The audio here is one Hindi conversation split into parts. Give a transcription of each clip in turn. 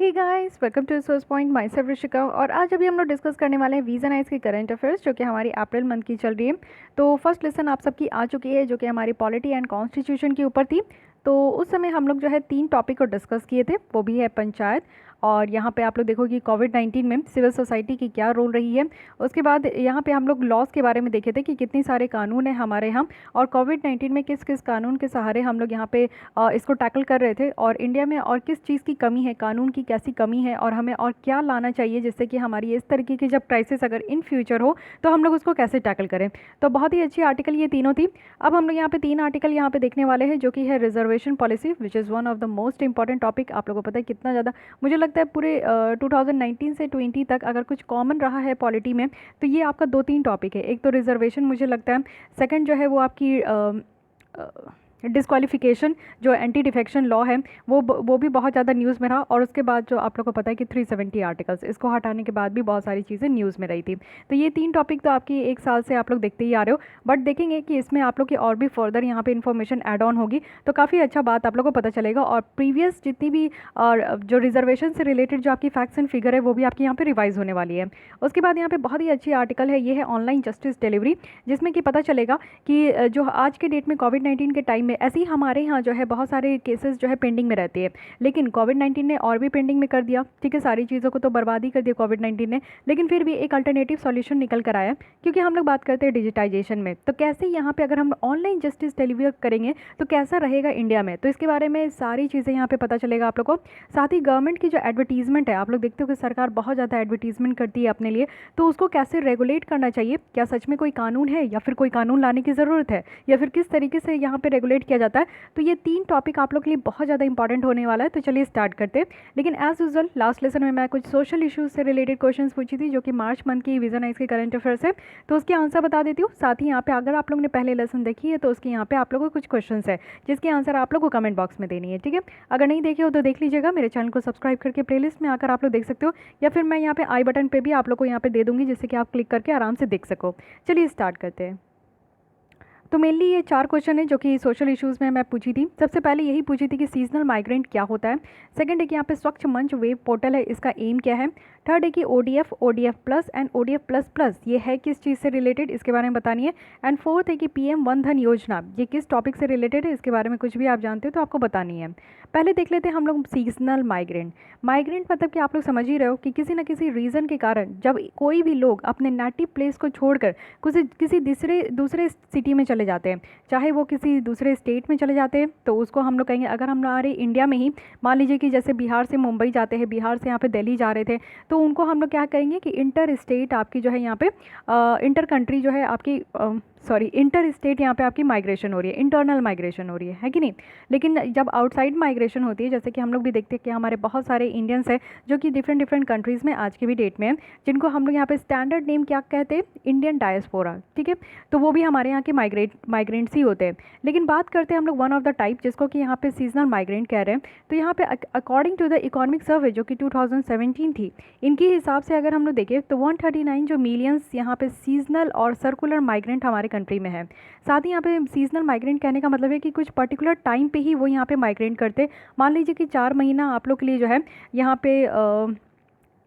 Hey guys, welcome to source point. Myself Rishika. और आज अभी हम लोग डिस्कस करने वाले हैं वीज़ा नाइट्स की करंट अफेयर्स, जो कि हमारी अप्रैल मंथ की चल रही है। तो फर्स्ट लेसन आप सबकी आ चुकी है, जो कि हमारी पॉलिटी एंड कॉन्स्टिट्यूशन के ऊपर थी। तो उस समय हम लोग जो है 3 टॉपिक को डिस्कस किए थे, वो भी है पंचायत। और यहाँ पे आप लोग देखो कि कोविड-19 में सिविल सोसाइटी की क्या रोल रही है। उसके बाद यहाँ पे हम लोग लॉज के बारे में देखे थे कि कितनी सारे कानून हैं हमारे यहाँ, और कोविड-19 में किस किस कानून के सहारे हम लोग यहाँ पे इसको टैकल कर रहे थे, और इंडिया में और किस चीज़ की कमी है, कानून की कैसी कमी है, और हमें और क्या लाना चाहिए जिससे कि हमारी इस तरीके की जब क्राइसिस अगर इन फ्यूचर हो तो हम लोग उसको कैसे टैकल करें। तो बहुत ही अच्छी आर्टिकल ये तीनों थी। अब हम लोग यहाँ पे 3 आर्टिकल यहाँ पे देखने वाले हैं, जो कि है reservation policy, which is one of the most important topic. आप लोगों को पता है कितना ज़्यादा, मुझे लगता है पूरे 2019 से 20 तक अगर कुछ कॉमन रहा है पॉलिटी में तो ये आपका 2-3 टॉपिक है। एक तो रिजर्वेशन मुझे लगता है, सेकंड जो है वो आपकी डिस्क्वालिफिकेशन, जो एंटी डिफेक्शन लॉ है, वो भी बहुत ज़्यादा न्यूज़ में रहा। और उसके बाद जो आप लोग को पता है कि 370 आर्टिकल्स, इसको हटाने के बाद भी बहुत सारी चीज़ें न्यूज़ में रही थी। तो ये 3 टॉपिक तो आपकी एक साल से आप लोग देखते ही आ रहे हो, बट देखेंगे कि इसमें आप लोग की और भी फर्दर यहाँ पे इन्फॉर्मेशन ऐड ऑन होगी, तो काफ़ी अच्छा बात आप लोग को पता चलेगा। और प्रीवियस जितनी भी और जो रिजर्वेशन से रिलेटेड जो आपकी फैक्ट्स एंड फिगर है, वो भी आपकी यहाँ पे रिवाइज होने वाली है। उसके बाद यहाँ पे बहुत ही अच्छी आर्टिकल है, ये है ऑनलाइन जस्टिस डिलीवरी, जिसमें कि पता चलेगा कि जो आज के डेट में कोविड-19 के टाइम में ऐसे ही हमारे यहाँ जो है बहुत सारे केसेस जो है पेंडिंग में रहते हैं, लेकिन कोविड-19 ने और भी पेंडिंग में कर दिया। ठीक है, सारी चीज़ों को तो बर्बाद ही कर दिया कोविड-19 ने, लेकिन फिर भी एक अल्टरनेटिव सॉल्यूशन निकल कर आया। क्योंकि हम लोग बात करते हैं डिजिटाइजेशन में, तो कैसे यहाँ पे अगर हम ऑनलाइन जस्टिस डिलीवर करेंगे तो कैसा रहेगा इंडिया में, तो इसके बारे में सारी चीज़ें यहाँ पे पता चलेगा आप लोग को। साथ ही गवर्नमेंट की जो एडवर्टीजमेंट है, आप लोग देखते हो कि सरकार बहुत ज़्यादा एडवर्टीजमेंट करती है अपने लिए, तो उसको कैसे रेगुलेट करना चाहिए, क्या सच में कोई कानून है या फिर कोई कानून लाने की ज़रूरत है, या फिर किस तरीके से यहाँ पे रेगुलेट किया जाता है। तो ये 3 टॉपिक आप लोग के लिए बहुत ज़्यादा इंपॉर्टेंट होने वाला है। तो चलिए स्टार्ट करते हैं। लेकिन एज यूजुअल लास्ट लेसन में मैं कुछ सोशल इश्यूज से रिलेटेड क्वेश्चंस पूछी थी, जो कि मार्च मंथ की वीज़ा नाइट्स के करंट अफेयर्स है, तो उसके आंसर बता देती हूँ। साथ ही यहाँ पे अगर आप लोग ने पहले लेसन देखी है तो उसके यहाँ पे आप लोगों को कुछ क्वेश्चन है जिसके आंसर आप लोग को कमेंट बॉक्स में देनी है। ठीक है, अगर नहीं देखे हो तो देख लीजिएगा, मेरे चैनल को सब्सक्राइब करके प्लेलिस्ट में आकर आप लोग देख सकते हो, या फिर मैं यहाँ पे आई बटन पे भी आप लोग को यहाँ पे दे दूँगी, जिससे कि आप क्लिक करके आराम से देख सको। चलिए स्टार्ट करते हैं। तो मेनली ये 4 क्वेश्चन है जो कि सोशल इश्यूज़ में मैं पूछी थी। सबसे पहले यही पूछी थी कि सीजनल माइग्रेंट क्या होता है। सेकंड है कि यहाँ पे स्वच्छ मंच वेब पोर्टल है, इसका एम क्या है। थर्ड है कि ODF, ODF plus and ODF plus plus ये है किस चीज़ से रिलेटेड, इसके बारे में बतानी है। एंड फोर्थ है कि पीएम वन धन योजना ये किस टॉपिक से रिलेटेड है, इसके बारे में कुछ भी आप जानते हो तो आपको बतानी है। पहले देख लेते हैं हम लोग सीजनल माइग्रेंट। माइग्रेंट मतलब कि आप लोग समझ ही रहे हो कि किसी न किसी रीज़न के कारण जब कोई भी लोग अपने नेटिव प्लेस को छोड़कर किसी दूसरे सिटी में चले जाते हैं, चाहे वो किसी दूसरे स्टेट में चले जाते हैं, तो उसको हम लोग कहेंगे। अगर हमारे इंडिया में ही मान लीजिए कि जैसे बिहार से मुंबई जाते हैं, बिहार से यहाँ पे दिल्ली जा रहे थे, तो उनको हम लोग क्या करेंगे कि इंटर स्टेट आपकी जो है यहाँ पे इंटर कंट्री जो है आपकी इंटर स्टेट यहाँ पे आपकी माइग्रेशन हो रही है, इंटरनल माइग्रेशन हो रही है कि नहीं। लेकिन जब आउटसाइड माइग्रेशन होती है, जैसे कि हम लोग भी देखते हैं कि हमारे बहुत सारे इंडियंस हैं जो कि डिफरेंट डिफरेंट कंट्रीज़ में आज की भी डेट में हैं, जिनको हम लोग यहाँ पे स्टैंडर्ड नेम क्या कहते हैं, इंडियन डायस्पोरा। ठीक है, तो वो भी हमारे यहाँ के माइग्रेंट्स ही होते हैं। लेकिन बात करते हैं हम लोग वन ऑफ द टाइप जिसको कि यहाँ पे सीजनल माइग्रेंट कह रहे हैं। तो यहाँ पे according to the economic survey जो कि 2017 थी, इनके हिसाब से अगर हम लोग देखें तो 139 जो मिलियंस यहाँ पे सीजनल और सर्कुलर माइग्रेंट हमारे कंट्री में है। साथ ही यहाँ पे सीजनल माइग्रेंट कहने का मतलब है कि कुछ पर्टिकुलर टाइम पे ही वो यहाँ पे माइग्रेंट करते। मान लीजिए कि 4 महीना आप लोग के लिए जो है यहाँ पे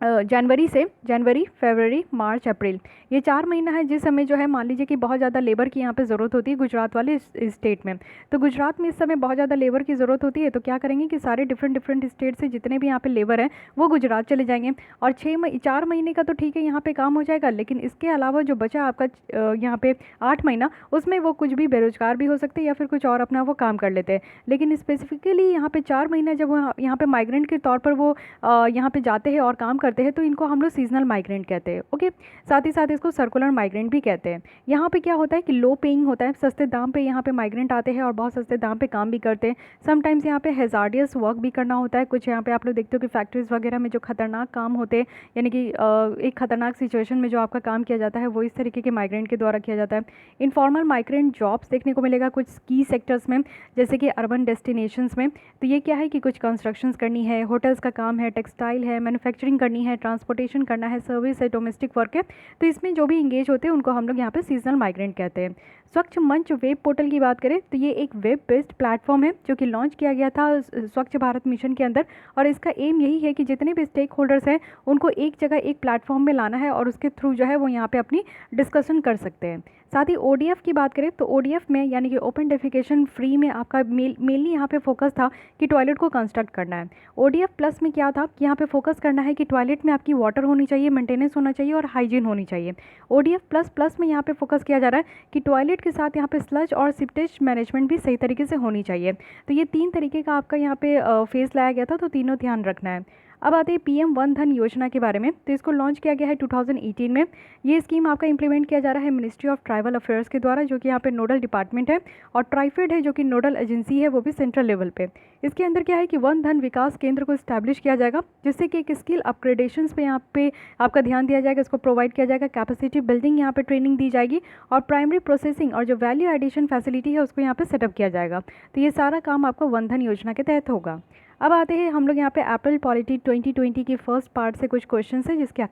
जनवरी, फरवरी, मार्च, अप्रैल, ये 4 महीना है जिस समय जो है मान लीजिए कि बहुत ज़्यादा लेबर की यहाँ पे ज़रूरत होती है गुजरात वाले स्टेट में। तो गुजरात में इस समय बहुत ज़्यादा लेबर की ज़रूरत होती है, तो क्या करेंगे कि सारे डिफरेंट स्टेट से जितने भी यहाँ पे लेबर हैं वो गुजरात चले जाएंगे। और 4 महीने का तो ठीक है यहाँ पे काम हो जाएगा, लेकिन इसके अलावा जो बचा आपका यहाँ पे 8 महीना, उसमें वो कुछ भी बेरोजगार भी हो सकते हैं या फिर कुछ और अपना वो काम कर लेते हैं। लेकिन स्पेसिफिकली यहाँ पे 4 महीना जब वो यहाँ पे माइग्रेंट के तौर पर वो यहाँ पे जाते हैं और काम करते हैं, तो इनको हम लोग सीजनल माइग्रेंट कहते हैं। ओके, साथ ही साथ इसको सर्कुलर माइग्रेंट भी कहते हैं। यहाँ पे क्या होता है कि लो पेइंग होता है, सस्ते दाम पे यहाँ पे माइग्रेंट आते हैं और बहुत सस्ते दाम पे काम भी करते हैं। समटाइम्स यहाँ पे हेजार्डियस वर्क भी करना होता है। कुछ यहाँ पे आप लोग देखते हो कि फैक्ट्रीज वगैरह में जो खतरनाक काम होते हैं, यानी कि एक खतरनाक सिचुएशन में जो आपका काम किया जाता है, वो इस तरीके के माइग्रेंट के द्वारा किया जाता है। इनफॉर्मल माइग्रेंट जॉब्स देखने को मिलेगा कुछ की सेक्टर्स में, जैसे कि अर्बन डेस्टिनेशंस में। तो ये क्या है कि कुछ कंस्ट्रक्शंस करनी है, होटल्स का काम है, टेक्सटाइल है, मैन्युफैक्चरिंग करनी करनी है, ट्रांसपोर्टेशन करना है, सर्विस है, डोमेस्टिक वर्क है, तो इसमें जो भी इंगेज होते हैं उनको हम लोग यहाँ पे सीजनल माइग्रेंट कहते हैं। स्वच्छ मंच वेब पोर्टल की बात करें तो ये एक वेब बेस्ड प्लेटफॉर्म है जो कि लॉन्च किया गया था स्वच्छ भारत मिशन के अंदर, और इसका एम यही है कि जितने भी स्टेक होल्डर्स हैं उनको एक जगह एक प्लेटफॉर्म में लाना है और उसके थ्रू जो है वो यहाँ पे अपनी डिस्कशन कर सकते हैं। साथ ही ODF की बात करें तो ODF में यानी कि ओपन डेफिकेशन फ्री में आपका मेनली यहाँ पे फोकस था कि टॉयलेट को कंस्ट्रक्ट करना है। ODF प्लस में क्या था कि यहाँ पे फोकस करना है कि टॉयलेट में आपकी वाटर होनी चाहिए, मेंटेनेंस होना चाहिए और हाइजीन होनी चाहिए। ODF प्लस प्लस में यहाँ पे फोकस किया जा रहा है कि टॉयलेट के साथ यहाँ पे स्लज और सिप्टेज मैनेजमेंट भी सही तरीके से होनी चाहिए। तो ये 3 तरीके का आपका यहाँ पे फेस लाया गया था, तो तीनों ध्यान रखना है। अब आते हैं PM वन धन योजना के बारे में। तो इसको लॉन्च किया गया है 2018 में। ये स्कीम आपका इंप्लीमेंट किया जा रहा है मिनिस्ट्री ऑफ ट्राइबल अफेयर्स के द्वारा, जो कि यहाँ पे नोडल डिपार्टमेंट है, और ट्राइफेड है जो कि नोडल एजेंसी है, वो भी सेंट्रल लेवल पे। इसके अंदर क्या है कि वन धन विकास केंद्र को इस्टेब्लिश किया जाएगा, जिससे कि एक स्किल अपग्रेडेशंस पे यहाँ पे आपका ध्यान दिया जाएगा, इसको प्रोवाइड किया जाएगा, कैपेसिटी बिल्डिंग यहाँ पे ट्रेनिंग दी जाएगी, और प्राइमरी प्रोसेसिंग और जो वैल्यू एडिशन फैसिलिटी है उसको यहाँ पे सेटअप किया जाएगा। तो ये सारा काम आपको वन धन योजना के तहत होगा। अब आते हैं हम लोग यहाँ पे अप्रैल पॉलिटी 2020 की फर्स्ट पार्ट से कुछ क्वेश्चन है जिसके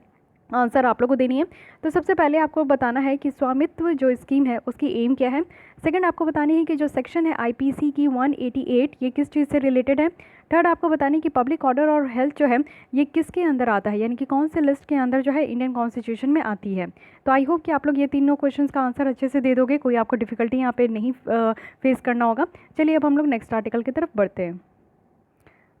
आंसर आप लोग को देनी है। तो सबसे पहले आपको बताना है कि स्वामित्व जो स्कीम है उसकी एम क्या है। सेकंड आपको बतानी है कि जो सेक्शन है IPC की 188 ये किस चीज़ से रिलेटेड है। थर्ड आपको बतानी है कि पब्लिक ऑर्डर और हेल्थ जो है ये किसके अंदर आता है, यानी कि कौन से लिस्ट के अंदर जो है इंडियन कॉन्स्टिट्यूशन में आती है। तो आई होप कि आप लोग ये तीनों क्वेश्चन का आंसर अच्छे से दे दोगे, कोई आपको डिफिकल्टी यहाँ पे नहीं फेस करना होगा। चलिए अब हम लोग नेक्स्ट आर्टिकल की तरफ बढ़ते हैं।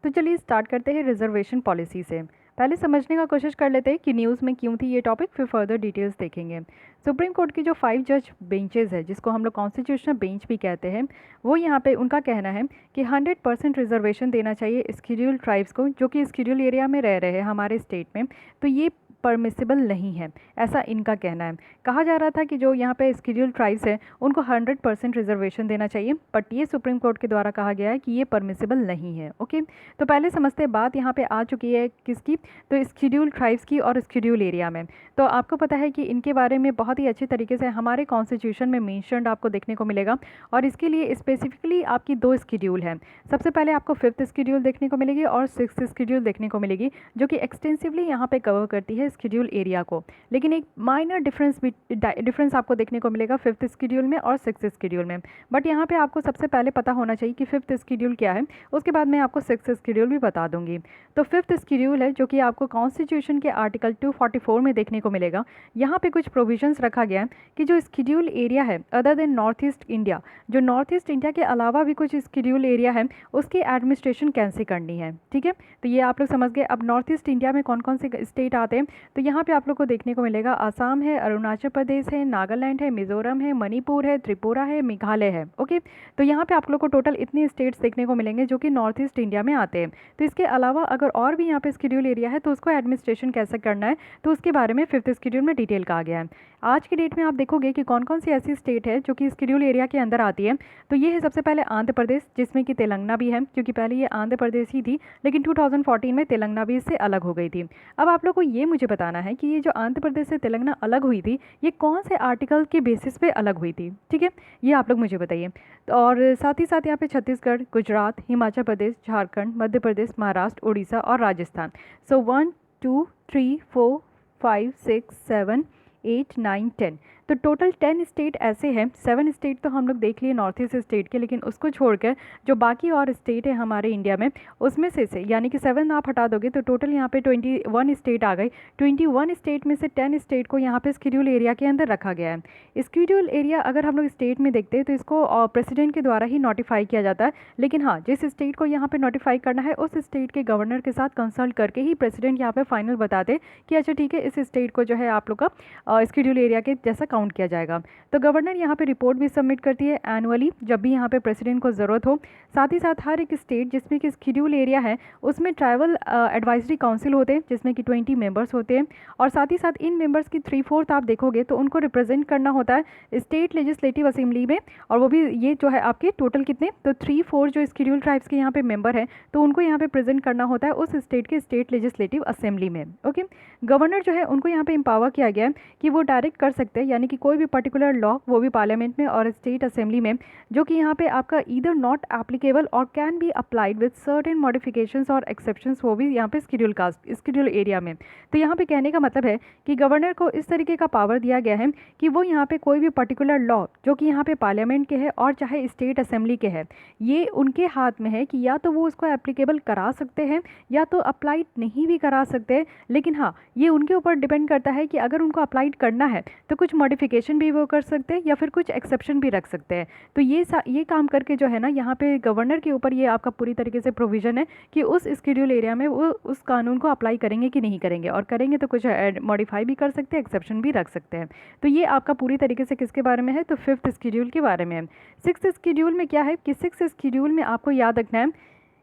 तो चलिए स्टार्ट करते हैं रिजर्वेशन पॉलिसी से। पहले समझने का कोशिश कर लेते हैं कि न्यूज़ में क्यों थी ये टॉपिक, फिर फर्दर डिटेल्स देखेंगे। सुप्रीम कोर्ट की जो 5 जज बेंचेस है, जिसको हम लोग कॉन्स्टिट्यूशनल बेंच भी कहते हैं, वो यहाँ पे उनका कहना है कि 100% रिजर्वेशन देना चाहिए स्केड्यूल ट्राइब्स को, जो कि स्केड्यूल एरिया में रह रहे हैं हमारे स्टेट में। तो ये परमिसिबल नहीं है, ऐसा इनका कहना है। कहा जा रहा था कि जो यहाँ पे स्केड्यूल ट्राइब्स है उनको 100% रिजर्वेशन देना चाहिए, बट ये सुप्रीम कोर्ट के द्वारा कहा गया है कि ये परमिसिबल नहीं है। ओके, तो पहले समझते हैं, बात यहाँ पे आ चुकी है किसकी, तो स्केड्यूल ट्राइब्स की और स्केड्यूल एरिया में। तो आपको पता है कि इनके बारे में बहुत ही अच्छे तरीके से हमारे कॉन्स्टिट्यूशन में मेंशन्ड आपको देखने को मिलेगा, और इसके लिए स्पेसिफिकली आपकी 2 स्केड्यूल हैं। सबसे पहले आपको 5th स्केड्यूल देखने को मिलेगी और 6th स्केड्यूल देखने को मिलेगी, जो कि एक्सटेंसिवली यहाँ पे कवर करती है स्केड्यूल एरिया को। लेकिन एक माइनर डिफरेंस आपको देखने को मिलेगा 5th स्केड्यूल में और 6th स्केड्यूल में। बट यहाँ पे आपको सबसे पहले पता होना चाहिए कि 5th स्केड्यूल क्या है, उसके बाद मैं आपको 6th स्केड्यूल भी बता दूंगी। तो 5th स्केड्यूल है जो कि आपको कॉन्स्टिट्यूशन के आर्टिकल 244 में देखने को मिलेगा। यहाँ पे कुछ प्रोविजंस रखा गया है कि जो स्केड्यूल एरिया है other than north east India, जो नॉर्थ ईस्ट इंडिया के अलावा भी कुछ स्केड्यूल एरिया है, उसकी एडमिनिस्ट्रेशन कैसे करनी है। ठीक है, तो ये आप लोग समझ गए। अब नॉर्थ ईस्ट इंडिया में कौन कौन से स्टेट आते हैं, तो यहाँ पे आप लोग को देखने को मिलेगा आसाम है, अरुणाचल प्रदेश है, नागालैंड है, मिजोरम है, मणिपुर है, त्रिपुरा है, मेघालय है। ओके, तो यहाँ पे आप लोग को टोटल इतने स्टेट्स देखने को मिलेंगे जो कि नॉर्थ ईस्ट इंडिया में आते हैं। तो इसके अलावा अगर और भी यहाँ पे स्केड्यूल एरिया है तो उसको एडमिनिस्ट्रेशन कैसे करना है, तो उसके बारे में 5th स्केड्यूल में डिटेल कहा गया है। आज की डेट में आप देखोगे कि कौन कौन सी ऐसी स्टेट है जो कि स्केड्यूल एरिया के अंदर आती है। तो ये है सबसे पहले आंध्र प्रदेश, जिसमें कि तेलंगाना भी है, क्योंकि पहले ये आंध्र प्रदेश ही थी, लेकिन 2014 में तेलंगाना भी इससे अलग हो गई थी। अब आप लोग को ये मुझे बताना है कि ये जो आंध्र प्रदेश से तेलंगाना अलग हुई थी, ये कौन से आर्टिकल के बेसिस पे अलग हुई थी। ठीक है, ये आप लोग मुझे बताइए। और साथ ही साथ यहाँ पे छत्तीसगढ़, गुजरात, हिमाचल प्रदेश, झारखंड, मध्य प्रदेश, महाराष्ट्र, उड़ीसा और राजस्थान। सो 1 2 3 4 5 6 7 8 9 10, तो टोटल 10 स्टेट ऐसे हैं। 7 स्टेट तो हम लोग देख लिए नॉर्थ ईस्ट स्टेट के, लेकिन उसको छोड़कर जो बाकी और स्टेट है हमारे इंडिया में, उसमें से यानी कि 7 आप हटा दोगे तो टोटल यहाँ पे 21 स्टेट आ गई। 21 स्टेट में से 10 स्टेट को यहाँ पे स्केड्यूल एरिया के अंदर रखा गया है। स्केड्यूल एरिया अगर हम लोग स्टेट में देखते हैं तो इसको प्रेसिडेंट के द्वारा ही नोटिफाई किया जाता है, लेकिन हाँ, जिस स्टेट को यहाँ पे नोटिफाई करना है उस स्टेट के गवर्नर के साथ कंसल्ट करके ही प्रेसिडेंट यहाँ पे फाइनल बताते कि अच्छा ठीक है, इस स्टेट को जो है आप लोग का स्केड्यूल एरिया के जैसा काउंट किया जाएगा। तो गवर्नर यहाँ पे रिपोर्ट भी सबमिट करती है एनुअली, जब भी यहाँ पे प्रेसिडेंट को ज़रूरत हो। साथ ही साथ हर एक स्टेट जिसमें कि स्केड्यूल एरिया है उसमें ट्राइबल एडवाइजरी काउंसिल होते हैं, जिसमें कि 20 मेंबर्स होते हैं, और साथ ही साथ इन मेंबर्स की 3/4 आप देखोगे तो उनको रिप्रेजेंट करना होता है स्टेट लेजिस्लेटिव असेंबली में, और वो भी ये जो है आपके टोटल कितने, तो 3/4 जो स्केड्यूल ट्राइब्स के यहाँ पे मेंबर हैं तो उनको यहाँ पे प्रेजेंट करना होता है उस स्टेट के स्टेट लेजिस्लेटिव असेंबली में। ओके, गवर्नर जो है उनको यहाँ पे एम्पावर किया गया है कि वो डायरेक्ट कर सकते हैं, यानी कि कोई भी पर्टिकुलर लॉ, वो भी पार्लियामेंट में और स्टेट असेंबली में, जो कि यहाँ पे आपका ईदर नॉट एप्लीकेबल और can be applied with certain modifications और एक्सेप्शंस, वो भी यहाँ पे स्केड्यूल एरिया में। तो यहाँ पे कहने का मतलब है कि गवर्नर को इस तरीके का पावर दिया गया है कि वो यहाँ पे कोई भी पर्टिकुलर लॉ जो कि यहाँ पे पार्लियामेंट के है और चाहे स्टेट असेंबली के है, ये उनके हाथ में है कि या तो वो उसको एप्लीकेबल करा सकते हैं या तो अप्लाइड नहीं भी करा सकते। लेकिन हाँ, ये उनके ऊपर डिपेंड करता है कि अगर उनको अप्लाइड करना है तो कुछ मॉडिफिकेशन भी वो कर सकते हैं या फिर कुछ एक्सेप्शन भी रख सकते हैं। तो ये काम करके जो है ना, यहाँ पे गवर्नर के ऊपर ये आपका पूरी तरीके से प्रोविज़न है कि उस स्केड्यूल एरिया में वो उस कानून को अप्लाई करेंगे कि नहीं करेंगे, और करेंगे तो कुछ मॉडिफाई भी कर सकते हैं, एक्सेप्शन भी रख सकते हैं। तो ये आपका पूरी तरीके से किसके बारे में है, तो 5th शेड्यूल के बारे में है। 6th शेड्यूल में क्या है कि 6th शेड्यूल में आपको याद रखना है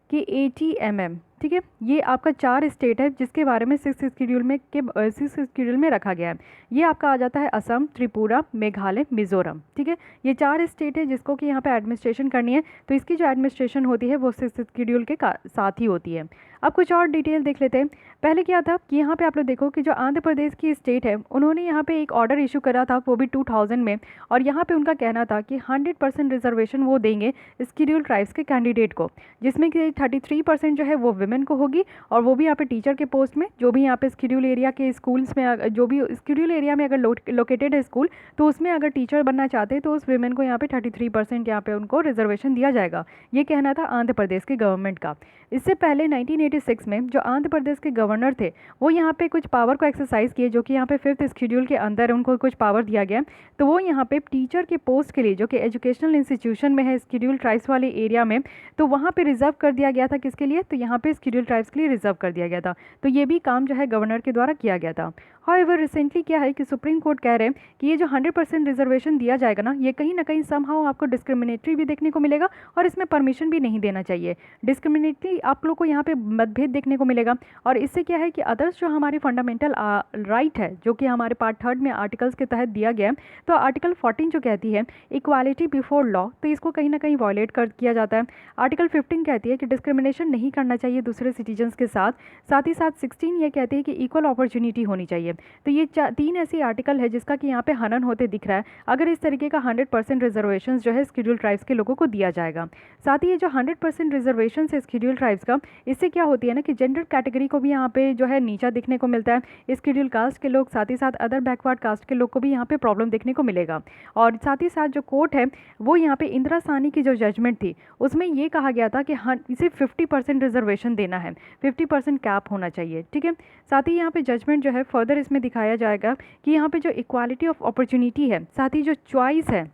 कि ATMM, ठीक है, ये आपका 4 स्टेट है जिसके बारे में 6th शेड्यूल में रखा गया है। ये आपका आ जाता है असम, त्रिपुरा, मेघालय, मिजोरम, ठीक है। ये 4 स्टेट है जिसको कि यहाँ पे एडमिनिस्ट्रेशन करनी है। तो इसकी जो एडमिनिस्ट्रेशन होती है वो 6th शेड्यूल के साथ ही होती है। अब कुछ और डिटेल देख लेते हैं। पहले क्या था कि यहाँ पे आप लोग देखो कि जो आंध्र प्रदेश की स्टेट है, उन्होंने यहाँ पे एक ऑर्डर इशू करा था, वो भी 2000 में, और यहाँ पे उनका कहना था कि 100% रिजर्वेशन वो देंगे स्केड्यूल ट्राइब्स के कैंडिडेट को, जिसमें कि 33% जो है वो वुमेन को होगी, और वो भी यहाँ पे टीचर के पोस्ट में, जो भी यहाँ पे स्केड्यूल एरिया के स्कूल्स में, जो भी स्केड्यूल एरिया में अगर लोकेटेड है स्कूल, तो उसमें अगर टीचर बनना चाहते हैं तो उस वुमेन को यहाँ पे 33% यहाँ पे उनको रिजर्वेशन दिया जाएगा। ये कहना था आंध्र प्रदेश के गवर्नमेंट का। इससे पहले 1986 में जो आंध्र प्रदेश के गवर्नर थे, वो यहाँ पे कुछ पावर को एक्सरसाइज किए, जो कि यहाँ पे 5th शेड्यूल के अंदर उनको कुछ पावर दिया गया। तो वो यहाँ पे टीचर के पोस्ट के लिए, जो कि एजुकेशनल इंस्टीट्यूशन में है स्केड्यूल ट्राइब्स वाले एरिया में, तो वहाँ पे रिजर्व कर दिया गया था। किसके लिए, तो यहाँ पे स्केड्यूल ट्राइब्स के लिए रिजर्व कर दिया गया था। तो ये भी काम जो है गवर्नर के द्वारा किया गया था। हाउएवर रिसेंटली क्या है कि सुप्रीम कोर्ट कह रहे हैं कि ये जो 100% रिजर्वेशन दिया जाएगा ना, ये कहीं ना कहीं समहाउ आपको डिस्क्रिमिनेटरी भी देखने को मिलेगा, और इसमें परमिशन भी नहीं देना चाहिए। डिस्क्रिमिनेटरी आप लोग को यहाँ पे मतभेद देखने को मिलेगा, और इससे क्या है कि अदर्स जो हमारी फंडामेंटल राइट है, जो कि हमारे पार्ट 3 में आर्टिकल्स के तहत दिया गया है, तो आर्टिकल 14 जो कहती है इक्वालिटी बिफोर लॉ, तो इसको कहीं ना कहीं वायलेट किया जाता है। आर्टिकल 15 कहती है कि डिस्क्रिमिनेशन नहीं करना चाहिए दूसरे सिटीजन्स के साथ। साथ ही साथ 16 ये कहती है कि इक्वल अपॉर्चुनिटी होनी चाहिए। तो ये 3 ऐसी आर्टिकल है जिसका कि यहाँ पे हनन होते दिख रहा है अगर इस तरीके का 100% रिजर्वेशन जो है स्केड्यूल ट्राइब्स के लोगों को दिया जाएगा। साथ ही ये जो 100% रिजर्वेशन है स्केड्यूल ट्राइब्स का, इससे क्या होती है ना कि जेंडर कैटेगरी को भी यहाँ पे जो है नीचा दिखने को मिलता है। स्केड्यूल कास्ट के लोग, साथ ही साथ अदर बैकवर्ड कास्ट के लोग को भी यहाँ पे प्रॉब्लम देखने को मिलेगा। और साथ ही साथ जो कोर्ट है वो यहाँ पे इंदिरा साहनी की जो जजमेंट थी उसमें ये कहा गया था कि हाँ, इसे 50% रिजर्वेशन देना है, 50% कैप होना चाहिए, ठीक है। साथ ही यहाँ पे जजमेंट जो है फर्दर इसमें दिखाया जाएगा कि यहाँ पे जो इक्वालिटी ऑफ अपॉर्चुनिटी है, साथ ही जो चॉइस है,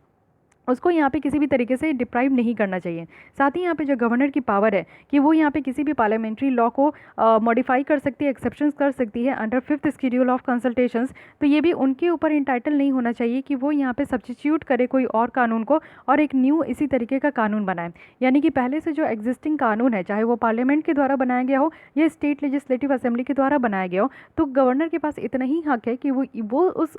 उसको यहाँ पे किसी भी तरीके से डिप्राइव नहीं करना चाहिए। साथ ही यहाँ पे जो गवर्नर की पावर है कि वो यहाँ पे किसी भी पार्लियामेंट्री लॉ को मॉडिफाई कर सकती है, एक्सेप्शंस कर सकती है under 5th schedule of consultations. तो ये भी उनके ऊपर इंटाइटल नहीं होना चाहिए कि वो यहाँ पे सब्स्टिट्यूट करे कोई और कानून को और एक न्यू इसी तरीके का कानून बनाए। यानी कि पहले से जो एग्जिस्टिंग कानून है, चाहे वो पार्लियामेंट के द्वारा बनाया गया हो या स्टेट लेजिस्लेटिव असेंबली के द्वारा बनाया गया हो, तो गवर्नर के पास इतना ही हक है कि वो उस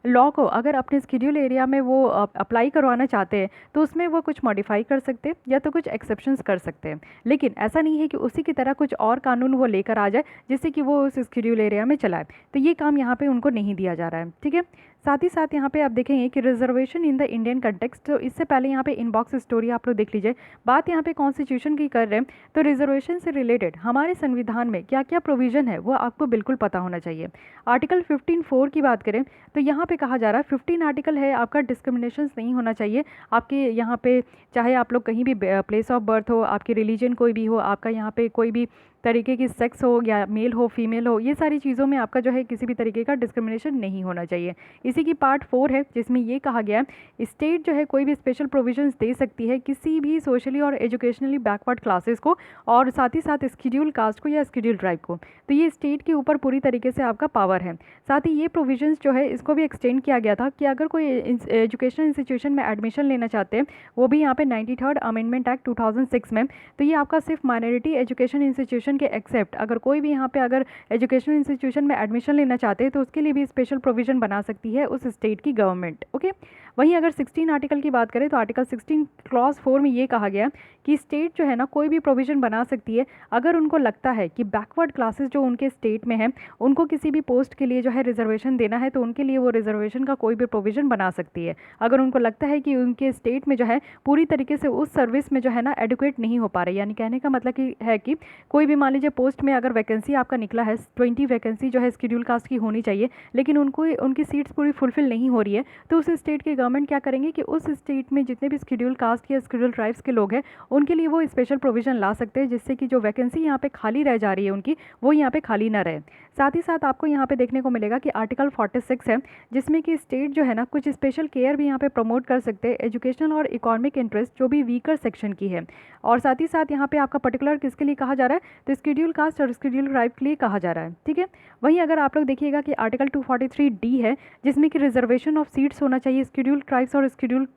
लॉ को अगर अपने शेड्यूल एरिया में वो अप्लाई करवाना चाहते हैं तो उसमें वो कुछ मॉडिफाई कर सकते हैं या तो कुछ एक्सेप्शंस कर सकते हैं। लेकिन ऐसा नहीं है कि उसी की तरह कुछ और कानून वो लेकर आ जाए जिससे कि वो उस शेड्यूल एरिया में चलाए। तो ये काम यहाँ पे उनको नहीं दिया जा रहा है, ठीक है। साथ ही साथ यहाँ पे आप देखेंगे कि reservation in the Indian context, तो इससे पहले यहाँ पे इनबॉक्स स्टोरी आप लोग देख लीजिए। बात यहाँ पे कॉन्स्टिट्यूशन की कर रहे हैं, तो रिजर्वेशन से रिलेटेड हमारे संविधान में क्या क्या प्रोविजन है वो आपको बिल्कुल पता होना चाहिए। आर्टिकल 15(4) की बात करें तो यहाँ पे कहा जा रहा है 15 आर्टिकल है आपका डिस्क्रिमिनेशन नहीं होना चाहिए आपके यहाँ पे, चाहे आप लोग कहीं भी प्लेस ऑफ बर्थ हो, आपकी रिलीजन कोई भी हो, आपका यहाँ पे कोई भी तरीके की सेक्स हो या मेल हो फीमेल हो, ये सारी चीज़ों में आपका जो है किसी भी तरीके का डिस्क्रिमिनेशन नहीं होना चाहिए। इसी की पार्ट 4 है जिसमें ये कहा गया है स्टेट जो है कोई भी स्पेशल प्रोविजंस दे सकती है किसी भी सोशली और एजुकेशनली बैकवर्ड क्लासेस को, और साथ ही साथ स्केड्यूल कास्ट को या स्केड्यूल ट्राइब को। तो ये स्टेट के ऊपर पूरी तरीके से आपका पावर है। साथ ही ये प्रोविजंस जो है इसको भी एक्सटेंड किया गया था कि अगर कोई एजुकेशनल इंस्टीट्यूशन में एडमिशन लेना चाहते हैं, वो भी यहाँ पे 93rd अमेंडमेंट एक्ट 2006 में, तो ये आपका सिर्फ माइनॉरिटी एजुकेशन इंस्टीट्यूशन के एक्सेप्ट अगर कोई भी यहाँ पे अगर एजुकेशनल इंस्टीट्यूशन में एडमिशन लेना चाहते हैं तो उसके लिए भी स्पेशल प्रोविजन बना सकती है उस स्टेट की गवर्नमेंट, ओके। वहीं अगर 16 आर्टिकल की बात करें तो आर्टिकल 16 क्लॉज 4 में ये कहा गया है कि स्टेट जो है ना कोई भी प्रोविज़न बना सकती है अगर उनको लगता है कि बैकवर्ड क्लासेस जो उनके स्टेट में हैं उनको किसी भी पोस्ट के लिए जो है रिजर्वेशन देना है तो उनके लिए वो रिजर्वेशन का कोई भी प्रोविज़न बना सकती है। अगर उनको लगता है कि उनके स्टेट में जो है पूरी तरीके से उस सर्विस में जो है ना एडुकेट नहीं हो पा रही, यानी कहने का मतलब कि है कि कोई भी मान लीजिए पोस्ट में अगर वैकेंसी आपका निकला है 20 वैकेंसी जो है शेड्यूल कास्ट की होनी चाहिए, लेकिन उनको उनकी सीट्स पूरी फुलफिल नहीं हो रही है, तो उस स्टेट की गवर्नमेंट क्या करेंगे कि उस स्टेट में जितने भी शेड्यूल कास्ट या शेड्यूल ट्राइब्स के लोग हैं उनके लिए वो स्पेशल प्रोविजन ला सकते हैं, जिससे कि जो वैकेंसी यहाँ पे खाली रह जा रही है उनकी वो यहाँ पे खाली ना रहे। साथ ही साथ आपको यहाँ पे देखने को मिलेगा कि आर्टिकल 46 है जिसमें कि स्टेट जो है ना कुछ स्पेशल केयर भी यहाँ पे प्रमोट कर सकते हैं एजुकेशनल और इकोनॉमिक इंटरेस्ट जो भी वीकर सेक्शन की है। और साथ ही साथ यहाँ पे आपका पर्टिकुलर किसके लिए कहा जा रहा है तो शेड्यूल कास्ट और शेड्यूल ट्राइब के लिए कहा जा रहा है, ठीक है। वहीं अगर आप लोग देखिएगा कि आर्टिकल 243D है जिसमें कि रिजर्वेशन ऑफ सीट्स होना चाहिए शेड्यूल ट्राइब्स और शेड्यूल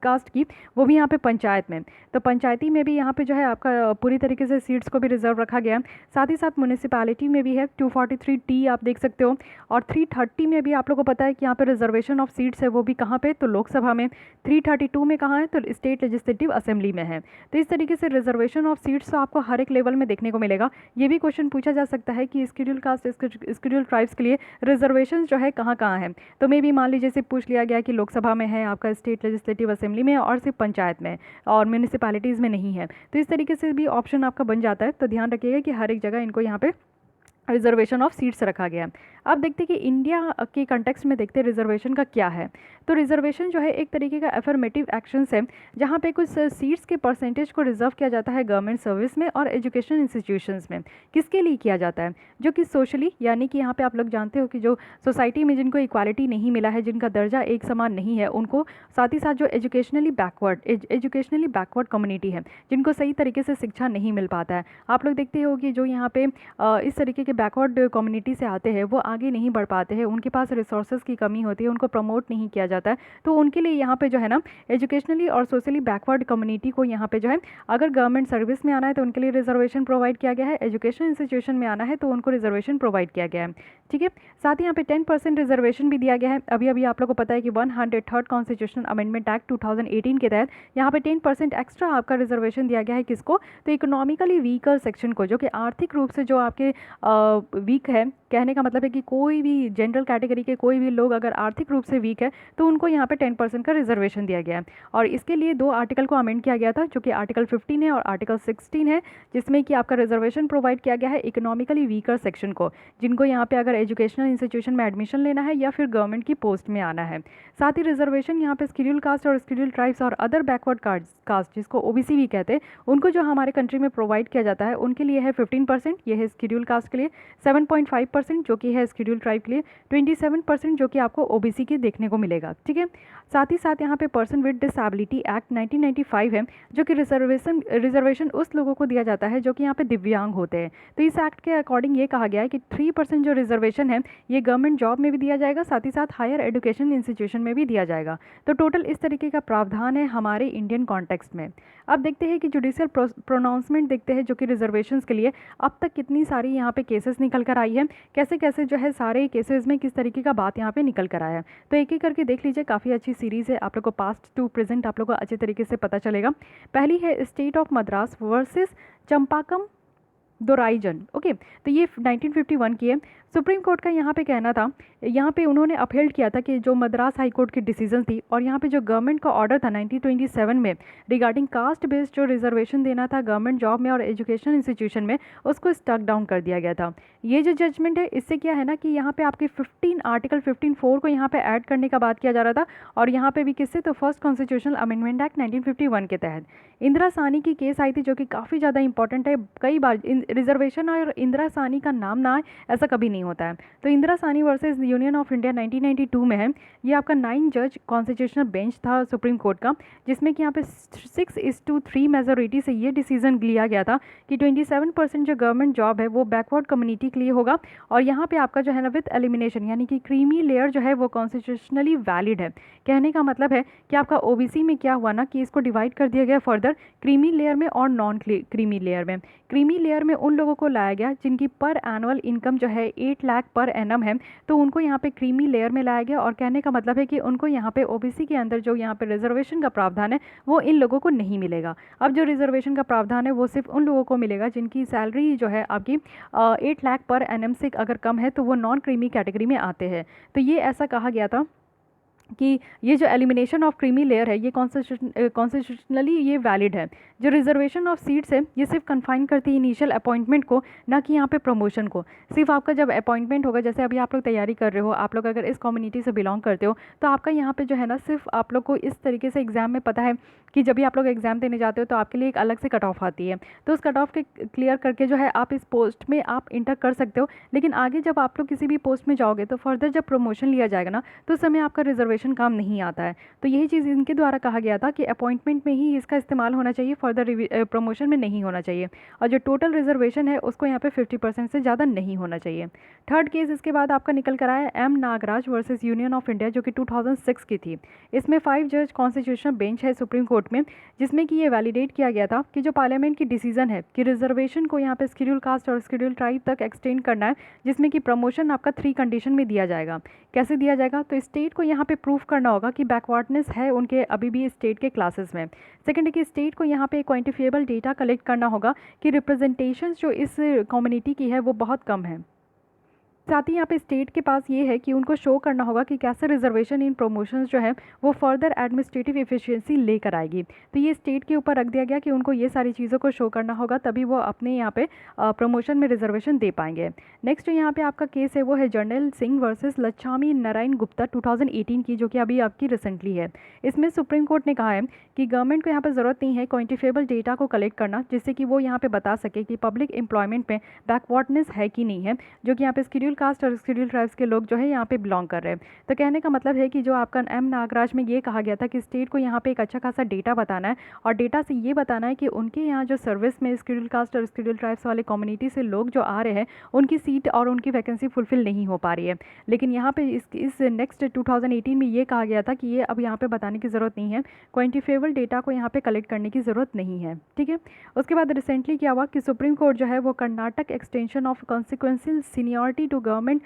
कास्ट की, वो भी यहाँ पे पंचायत में, तो पंचायती में भी यहाँ पे जो है आपका पूरी तरीके से सीट्स को भी रिजर्व रखा गया है। साथ ही साथ म्यूनिसिपैलिटी में भी है 243D आप देख सकते हो, और 330 में भी आप लोगों को पता है कि यहाँ पे रिजर्वेशन ऑफ सीट्स है वो भी कहाँ पे तो लोकसभा में, 332 में कहाँ है तो स्टेट लेजिस्लेटिव असेंबली में है। तो इस तरीके से रिजर्वेशन ऑफ सीट्स तो आपको हर एक लेवल में देखने को मिलेगा। ये भी क्वेश्चन पूछा जा सकता है कि शेड्यूल कास्ट शेड्यूल ट्राइब्स के लिए रिजर्वेशन जो है कहाँ कहाँ है, तो मे भी मान लीजिए सिर्फ पूछ लिया गया कि लोकसभा में है, आपका स्टेट लेजिस्लेटिव असेंबली में और सिर्फ पंचायत में और म्यूनिसिपैलिटीज़ में नहीं है, तो इस तरीके से भी ऑप्शन आपका बन जाता है। तो ध्यान रखिएगा कि हर एक जगह इनको यहाँ पे रिजर्वेशन ऑफ सीट्स रखा गया है। अब देखते हैं कि इंडिया के कंटेक्स्ट में देखते हैं रिजर्वेशन का क्या है। तो रिजर्वेशन जो है एक तरीके का एफर्मेटिव एक्शंस है जहाँ पे कुछ सीट्स के परसेंटेज को रिजर्व किया जाता है गवर्नमेंट सर्विस में और एजुकेशन इंस्टीट्यूशंस में। किसके लिए किया जाता है, जो कि सोशली, यानी कि यहाँ पे आप लोग जानते हो कि जो सोसाइटी में जिनको इक्वालिटी नहीं मिला है, जिनका दर्जा एक समान नहीं है उनको, साथ ही साथ जो एजुकेशनली बैकवर्ड कम्युनिटी है जिनको सही तरीके से शिक्षा नहीं मिल पाता है। आप लोग देखते हो कि जो यहाँ पे इस तरीके के बैकवर्ड कम्युनिटी से आते हैं वो आगे नहीं बढ़ पाते हैं, उनके पास रिसोर्सेज की कमी होती है, उनको प्रमोट नहीं किया जाता है, तो उनके लिए यहाँ पे जो है ना एजुकेशनली और सोशली बैकवर्ड कम्युनिटी को यहाँ पे जो है अगर गवर्नमेंट सर्विस में आना है तो उनके लिए रिजर्वेशन प्रोवाइड किया गया है, एजुकेशन इंस्टीट्यूशन में आना है तो उनको रिजर्वेशन प्रोवाइड किया गया है, ठीक है। साथ ही यहाँ पे 10% रिजर्वेशन भी दिया गया है। अभी अभी आप लोगों को पता है कि 103rd कॉन्स्टिट्यूशनल अमेंडमेंट एक्ट 2018 के तहत यहाँ पे 10% एक्स्ट्रा आपका रिजर्वेशन दिया गया है, किसको तो इकोनॉमिकली वीकर सेक्शन को, जो कि आर्थिक रूप से जो आपके वीक है, कहने का मतलब है कि कोई भी जनरल कैटेगरी के कोई भी लोग अगर आर्थिक रूप से वीक है तो उनको यहाँ पे 10% का रिजर्वेशन दिया गया है। और इसके लिए 2 आर्टिकल को अमेंड किया गया था जो कि आर्टिकल 15 है और आर्टिकल 16 है, जिसमें कि आपका रिजर्वेशन प्रोवाइड किया गया है इकोनॉमिकली वीकर सेक्शन को, जिनको यहाँ पे अगर एजुकेशनल इंस्टीट्यूशन में एडमिशन लेना है या फिर गवर्नमेंट की पोस्ट में आना है। साथ ही रिजर्वेशन यहाँ पे शेड्यूल कास्ट और शेड्यूल ट्राइब्स और अदर बैकवर्ड कास्ट जिसको ओबीसी भी कहते हैं, उनको जो हमारे कंट्री में प्रोवाइड किया जाता है उनके लिए है 15%, ये है शेड्यूल कास्ट के लिए, 7.5% जो कि है शेड्यूल ट्राइब के लिए, 27% जो कि आपको ओबीसी के देखने को मिलेगा, ठीक है। साथ ही साथ यहाँ पे पर्सन विद डिसेबिलिटी एक्ट 1995 है जो कि रिजर्वेशन उस लोगों को दिया जाता है जो कि यहाँ पे दिव्यांग होते हैं। तो इस एक्ट के अकॉर्डिंग ये कहा गया है कि 3% जो रिजर्वेशन है ये गवर्नमेंट जॉब में भी दिया जाएगा, साथ ही साथ हायर एजुकेशन इंस्टीट्यूशन में भी दिया जाएगा। तो टोटल इस तरीके का प्रावधान है हमारे इंडियन कॉन्टेक्स्ट में। अब देखते हैं कि जुडिशियल प्रोनाउंसमेंट देखते हैं जो कि रिजर्वेशंस के लिए अब तक कितनी सारी यहाँ पे केसेस निकल कर आई है, कैसे कैसे जो है सारे केसेस में किस तरीके का बात यहाँ पे निकल कर आया है। तो एक एक करके देख लीजिए, काफ़ी अच्छी सीरीज़ है, आप लोग को पास्ट टू प्रेजेंट आप लोग को अच्छे तरीके से पता चलेगा। पहली है state of Madras versus Champakam Dorairajan, okay. तो ये 1951 की है। सुप्रीम कोर्ट का यहाँ पे कहना था, यहाँ पे उन्होंने अपहेल्ड किया था कि जो मद्रास हाई कोर्ट की डिसीजन थी और यहाँ पे जो गवर्नमेंट का ऑर्डर था 1927 में रिगार्डिंग कास्ट बेस्ड जो रिजर्वेशन देना था गवर्नमेंट जॉब में और एजुकेशन इंस्टीट्यूशन में, उसको स्टक डाउन कर दिया गया था। ये जो जजमेंट है इससे क्या है ना कि यहाँ पे आपके आर्टिकल 15(4) को यहाँ पे ऐड करने का बात किया जा रहा था, और यहाँ पे भी किससे तो फर्स्ट कॉन्स्टिट्यूशनल अमेंडमेंट एक्ट 1951 के तहत इंदिरा साहनी की केस आई थी जो कि काफ़ी ज़्यादा इंपॉर्टेंट है। कई बार रिजर्वेशन और इंदिरा साहनी का नाम ना आए ऐसा कभी नहीं होता है। तो Indira Sahni versus Union of India 1992 में है। ये आपका 9 जज कॉन्स्टिट्यूशनल बेंच था सुप्रीम कोर्ट का, जिसमें कि यहाँ पे 6:3 मेजोरिटी से ये डिसीजन लिया गया था कि 27% जो गवर्नमेंट जॉब है वो बैकवर्ड कम्युनिटी के लिए होगा, और यहाँ पे आपका जो है ना विद एलिमिनेशन यानी कि क्रीमी लेयर जो है वो कॉन्स्टिट्यूशनली वैलिड है। कहने का मतलब है कि आपका ओबीसी में क्या हुआ ना कि इसको डिवाइड कर दिया गया फर्दर क्रीमी लेयर में और नॉन क्रीमी लेयर में। क्रीमी लेयर में उन लोगों को लाया गया जिनकी पर एनुअल इनकम जो है 8 लाख पर एनम है, तो उनको यहाँ पे क्रीमी लेयर में लाया गया। और कहने का मतलब है कि उनको यहाँ पे ओबीसी के अंदर जो यहाँ पे रिजर्वेशन का प्रावधान है वो इन लोगों को नहीं मिलेगा। अब जो रिजर्वेशन का प्रावधान है वो सिर्फ उन लोगों को मिलेगा जिनकी सैलरी जो है आपकी 8 लाख पर एनम से अगर कम है, तो वो नॉन क्रीमी कैटेगरी में आते हैं। तो ये ऐसा कहा गया था कि ये जो एलिमिनेशन ऑफ क्रीमी लेयर है ये कॉन्स्टिट्यूशनली ये वैलिड है। जो रिजर्वेशन ऑफ सीट्स है ये सिर्फ कन्फाइन करती है इनिशियल अपॉइंटमेंट को, ना कि यहाँ पे प्रमोशन को। सिर्फ आपका जब अपॉइंटमेंट होगा, जैसे अभी आप लोग तैयारी कर रहे हो, आप लोग अगर इस कम्युनिटी से बिलोंग करते हो, तो आपका यहाँ पे जो है ना सिर्फ आप लोग को इस तरीके से एग्जाम में पता है कि जब भी आप लोग एग्जाम देने जाते हो तो आपके लिए एक अलग से कट ऑफ आती है, तो उस कट ऑफ के क्लियर करके जो है आप इस पोस्ट में आप इंटर कर सकते हो। लेकिन आगे जब आप लोग किसी भी पोस्ट में जाओगे तो फर्दर जब प्रमोशन लिया जाएगा ना, तो उस समय आपका रिजर्वेशन काम नहीं आता है। तो यही चीज़ इनके द्वारा कहा गया था कि अपॉइंटमेंट में ही इसका इस्तेमाल होना चाहिए, फर्दर प्रमोशन में नहीं होना चाहिए। और जो टोटल रिजर्वेशन है उसको यहाँ पे 50% से ज़्यादा नहीं होना चाहिए। थर्ड केस इसके बाद आपका निकल कर आया M Nagaraj versus Union of India, जो कि 2006 की थी। इसमें 5 जज कॉन्स्टिट्यूशनल बेंच है सुप्रीम कोर्ट में, जिसमें कि ये वैलिडेट किया गया था कि जो पार्लियामेंट की डिसीजन है कि रिजर्वेशन को यहाँ पे शेड्यूल कास्ट और शेड्यूल ट्राइब तक एक्सटेंड करना है, जिसमें कि प्रमोशन आपका 3 कंडीशन में दिया जाएगा। कैसे दिया जाएगा? तो स्टेट को यहाँ पे प्रूफ करना होगा कि बैकवर्डनेस है उनके अभी भी स्टेट के क्लासेस में। सेकंड है कि स्टेट को यहाँ पे क्वांटिफिएबल डेटा कलेक्ट करना होगा कि रिप्रेजेंटेशन जो इस कम्युनिटी की है वो बहुत कम है। साथ ही यहाँ पे स्टेट के पास ये है कि उनको शो करना होगा कि कैसे रिजर्वेशन इन प्रमोशंस जो है वो फर्दर एडमिनिस्ट्रेटिव एफिशिएंसी लेकर आएगी। तो ये स्टेट के ऊपर रख दिया गया कि उनको ये सारी चीज़ों को शो करना होगा, तभी वो अपने यहाँ पे प्रमोशन में रिजर्वेशन दे पाएंगे। नेक्स्ट यहाँ पे आपका केस है वो है जर्नल सिंह वर्सेस लच्छामी नारायण गुप्ता 2018 की, जो कि अभी आपकी रिसेंटली है। इसमें सुप्रीम कोर्ट ने कहा है कि गवर्नमेंट को यहाँ पर ज़रूरत नहीं है क्वांटिफिएबल डेटा को कलेक्ट करना, जिससे कि वो यहाँ पे बता सके कि पब्लिक एम्प्लॉयमेंट में बैकवर्डनेस है कि नहीं है, जो कि यहाँ पे शेड्यूल कास्ट और शेड्यूल ट्राइब्स के लोग जो है यहाँ पे बिलोंग कर रहे हैं। तो कहने का मतलब है कि जो आपका एम नागराज में ये कहा गया था कि स्टेट को यहाँ पे एक अच्छा खासा डेटा बताना है, और डेटा से ये बताना है कि उनके यहाँ जो सर्विस में शेड्यूल कास्ट और शेड्यूल ट्राइब्स वाले कम्युनिटी से लोग जो आ रहे हैं उनकी सीट और उनकी वैकेंसी फुलफिल नहीं हो पा रही है। लेकिन यहाँ पे इस नेक्स्ट 2018 में ये कहा गया था कि ये अब यहाँ पे बताने की ज़रूरत नहीं है, क्वांटिफिएबल डेटा को यहाँ पे कलेक्ट करने की ज़रूरत नहीं है। ठीक है। उसके बाद रिसेंटली क्या हुआ कि सुप्रीम कोर्ट जो है वो Karnataka extension of consequential seniority to government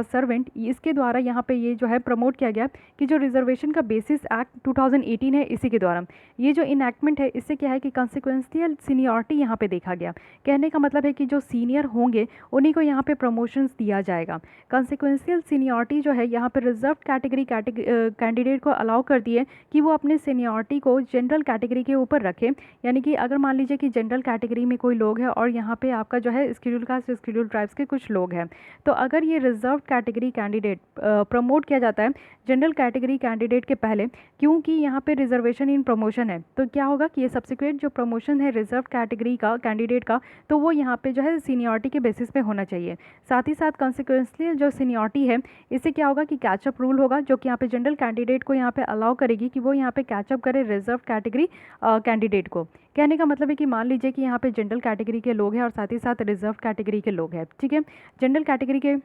servant, इसके द्वारा यहाँ पे ये जो है प्रमोट किया गया कि जो रिजर्वेशन का बेसिस एक्ट 2018 है, इसी के द्वारा ये जो इनैक्टमेंट है, इससे क्या है कि कॉन्सिक्वेंशियल सीनियरिटी यहाँ पे देखा गया। कहने का मतलब है कि जो सीनियर होंगे उन्हीं को यहाँ पे प्रमोशंस दिया जाएगा। कॉन्सिक्वेंशियल सीनियरिटी जो है यहाँ पे रिजर्व कैटेगरी कैंडिडेट को अलाउ करती है कि वो अपने सीनियरिटी को जनरल कैटेगरी के ऊपर रखें। यानी कि अगर मान लीजिए कि जनरल कैटेगरी में कोई लोग है और यहाँ पे आपका जो है शेड्यूल कास्ट शेड्यूल ट्राइब्स के कुछ लोग हैं, तो अगर ये रिजर्व कैटेगरी कैंडिडेट प्रमोट किया जाता है जनरल कैटेगरी कैंडिडेट के पहले, क्योंकि यहाँ पे रिजर्वेशन इन प्रमोशन है, तो क्या होगा कि ये सब्सिक्वेंट जो प्रमोशन है रिजर्व कैटेगरी का कैंडिडेट का, तो वो यहाँ पे जो है सीनियरिटी के बेसिस पे होना चाहिए। साथ ही साथ कॉन्सिक्वेंशियल जो सीनियरिटी है, इससे क्या होगा कि कैचअप रूल होगा, जो कि यहाँ पे जनरल कैंडिडेट को यहाँ पे अलाउ करेगी कि वो यहाँ पे कैचअप करे रिजर्व कैटेगरी कैंडिडेट को। कहने का मतलब है कि मान लीजिए कि यहाँ पे जनरल कैटेगरी के लोग हैं और साथ ही साथ रिजर्व कैटेगरी के लोग हैं। ठीक है। जनरल कैटेगरी के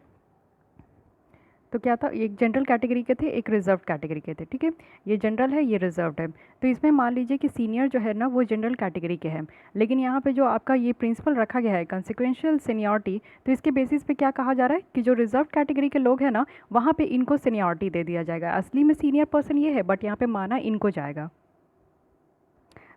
तो क्या था, एक जनरल कैटेगरी के थे, एक रिजर्व कैटेगरी के थे। ठीक है। ये जनरल है, ये रिजर्व्ड है। तो इसमें मान लीजिए कि सीनियर जो है ना वो जनरल कैटेगरी के हैं, लेकिन यहाँ पे जो आपका ये प्रिंसिपल रखा गया है कॉन्सिक्वेंशियल सीनियरिटी, तो इसके बेसिस पे क्या कहा जा रहा है कि जो रिजर्व कैटेगरी के लोग हैं ना वहाँ पे इनको सीनियरिटी दे दिया जाएगा। असली में सीनियर पर्सन ये है, बट यहाँ पे माना इनको जाएगा।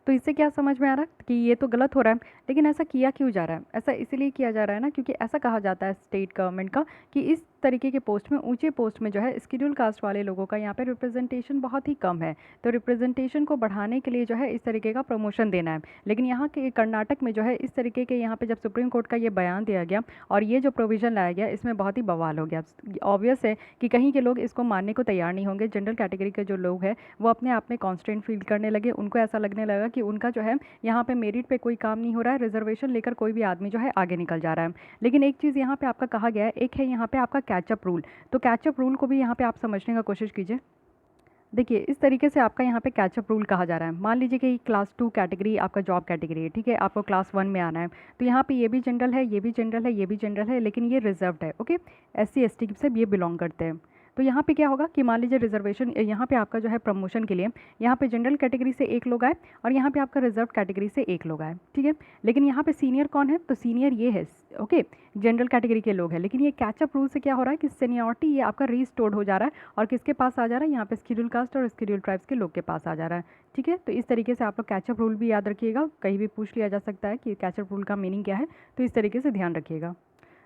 तो इससे क्या समझ में आ रहा है कि ये तो गलत हो रहा है, लेकिन ऐसा किया क्यों जा रहा है? ऐसा इसलिए किया जा रहा है ना क्योंकि ऐसा कहा जाता है स्टेट गवर्नमेंट का कि इस तरीके के पोस्ट में, ऊंचे पोस्ट में जो है शेड्यूल कास्ट वाले लोगों का यहाँ पे रिप्रेजेंटेशन बहुत ही कम है। तो रिप्रेजेंटेशन को बढ़ाने के लिए जो है इस तरीके का प्रमोशन देना है। लेकिन यहाँ के कर्नाटक में जो है इस तरीके के यहाँ पे जब सुप्रीम कोर्ट का ये बयान दिया गया और ये जो प्रोविज़न लाया गया, इसमें बहुत ही बवाल हो गया। ऑब्वियस है कि कहीं के लोग इसको मानने को तैयार नहीं होंगे। जनरल कैटेगरी के जो लोग हैं वो अपने आप में कॉन्स्टेंट फील करने लगे, उनको ऐसा लगने लगा कि उनका जो है यहाँ पे मेरिट पे कोई काम नहीं हो रहा है, रिजर्वेशन लेकर कोई भी आदमी जो है आगे निकल जा रहा है। लेकिन एक चीज़ यहाँ पे आपका कहा गया है, एक है यहाँ पे आपका कैचअप रूल। तो कैचअप रूल को भी यहाँ पे आप समझने का कोशिश कीजिए। देखिए इस तरीके से आपका यहाँ पे कैचअप रूल कहा जा रहा है। मान लीजिए कि क्लास 2 कैटेगरी आपका जॉब कैटेगरी है, ठीक है, आपको क्लास 1 में आना है, तो यहाँ पे ये भी जनरल है, ये भी जनरल है, ये भी जनरल है, लेकिन ये रिजर्व्ड है। ओके, SC ST से ये बिलोंग करते हैं। तो यहाँ पे क्या होगा कि मान लीजिए रिजर्वेशन, यहाँ पे आपका जो है प्रमोशन के लिए यहाँ पे जनरल कैटेगरी से 1 लोग आए और यहाँ पे आपका रिजर्व कैटेगरी से 1 लोग आए, ठीक है। लेकिन यहाँ पे सीनियर कौन है, तो सीनियर ये है, ओके, जनरल कैटेगरी के लोग हैं। लेकिन ये कैचअप रूल से क्या हो रहा है कि सीनियरिटी ये आपका रीस्टोर्ड हो जा रहा है और किसके पास आ जा रहा है, यहाँ पे शेड्यूल कास्ट और शेड्यूल ट्राइब्स के लोग के पास आ जा रहा है, ठीक है। तो इस तरीके से आप लोग कैचअप रूल भी याद रखिएगा, कहीं भी पूछ लिया जा सकता है कि कैचअप रूल का मीनिंग क्या है, तो इस तरीके से ध्यान रखिएगा।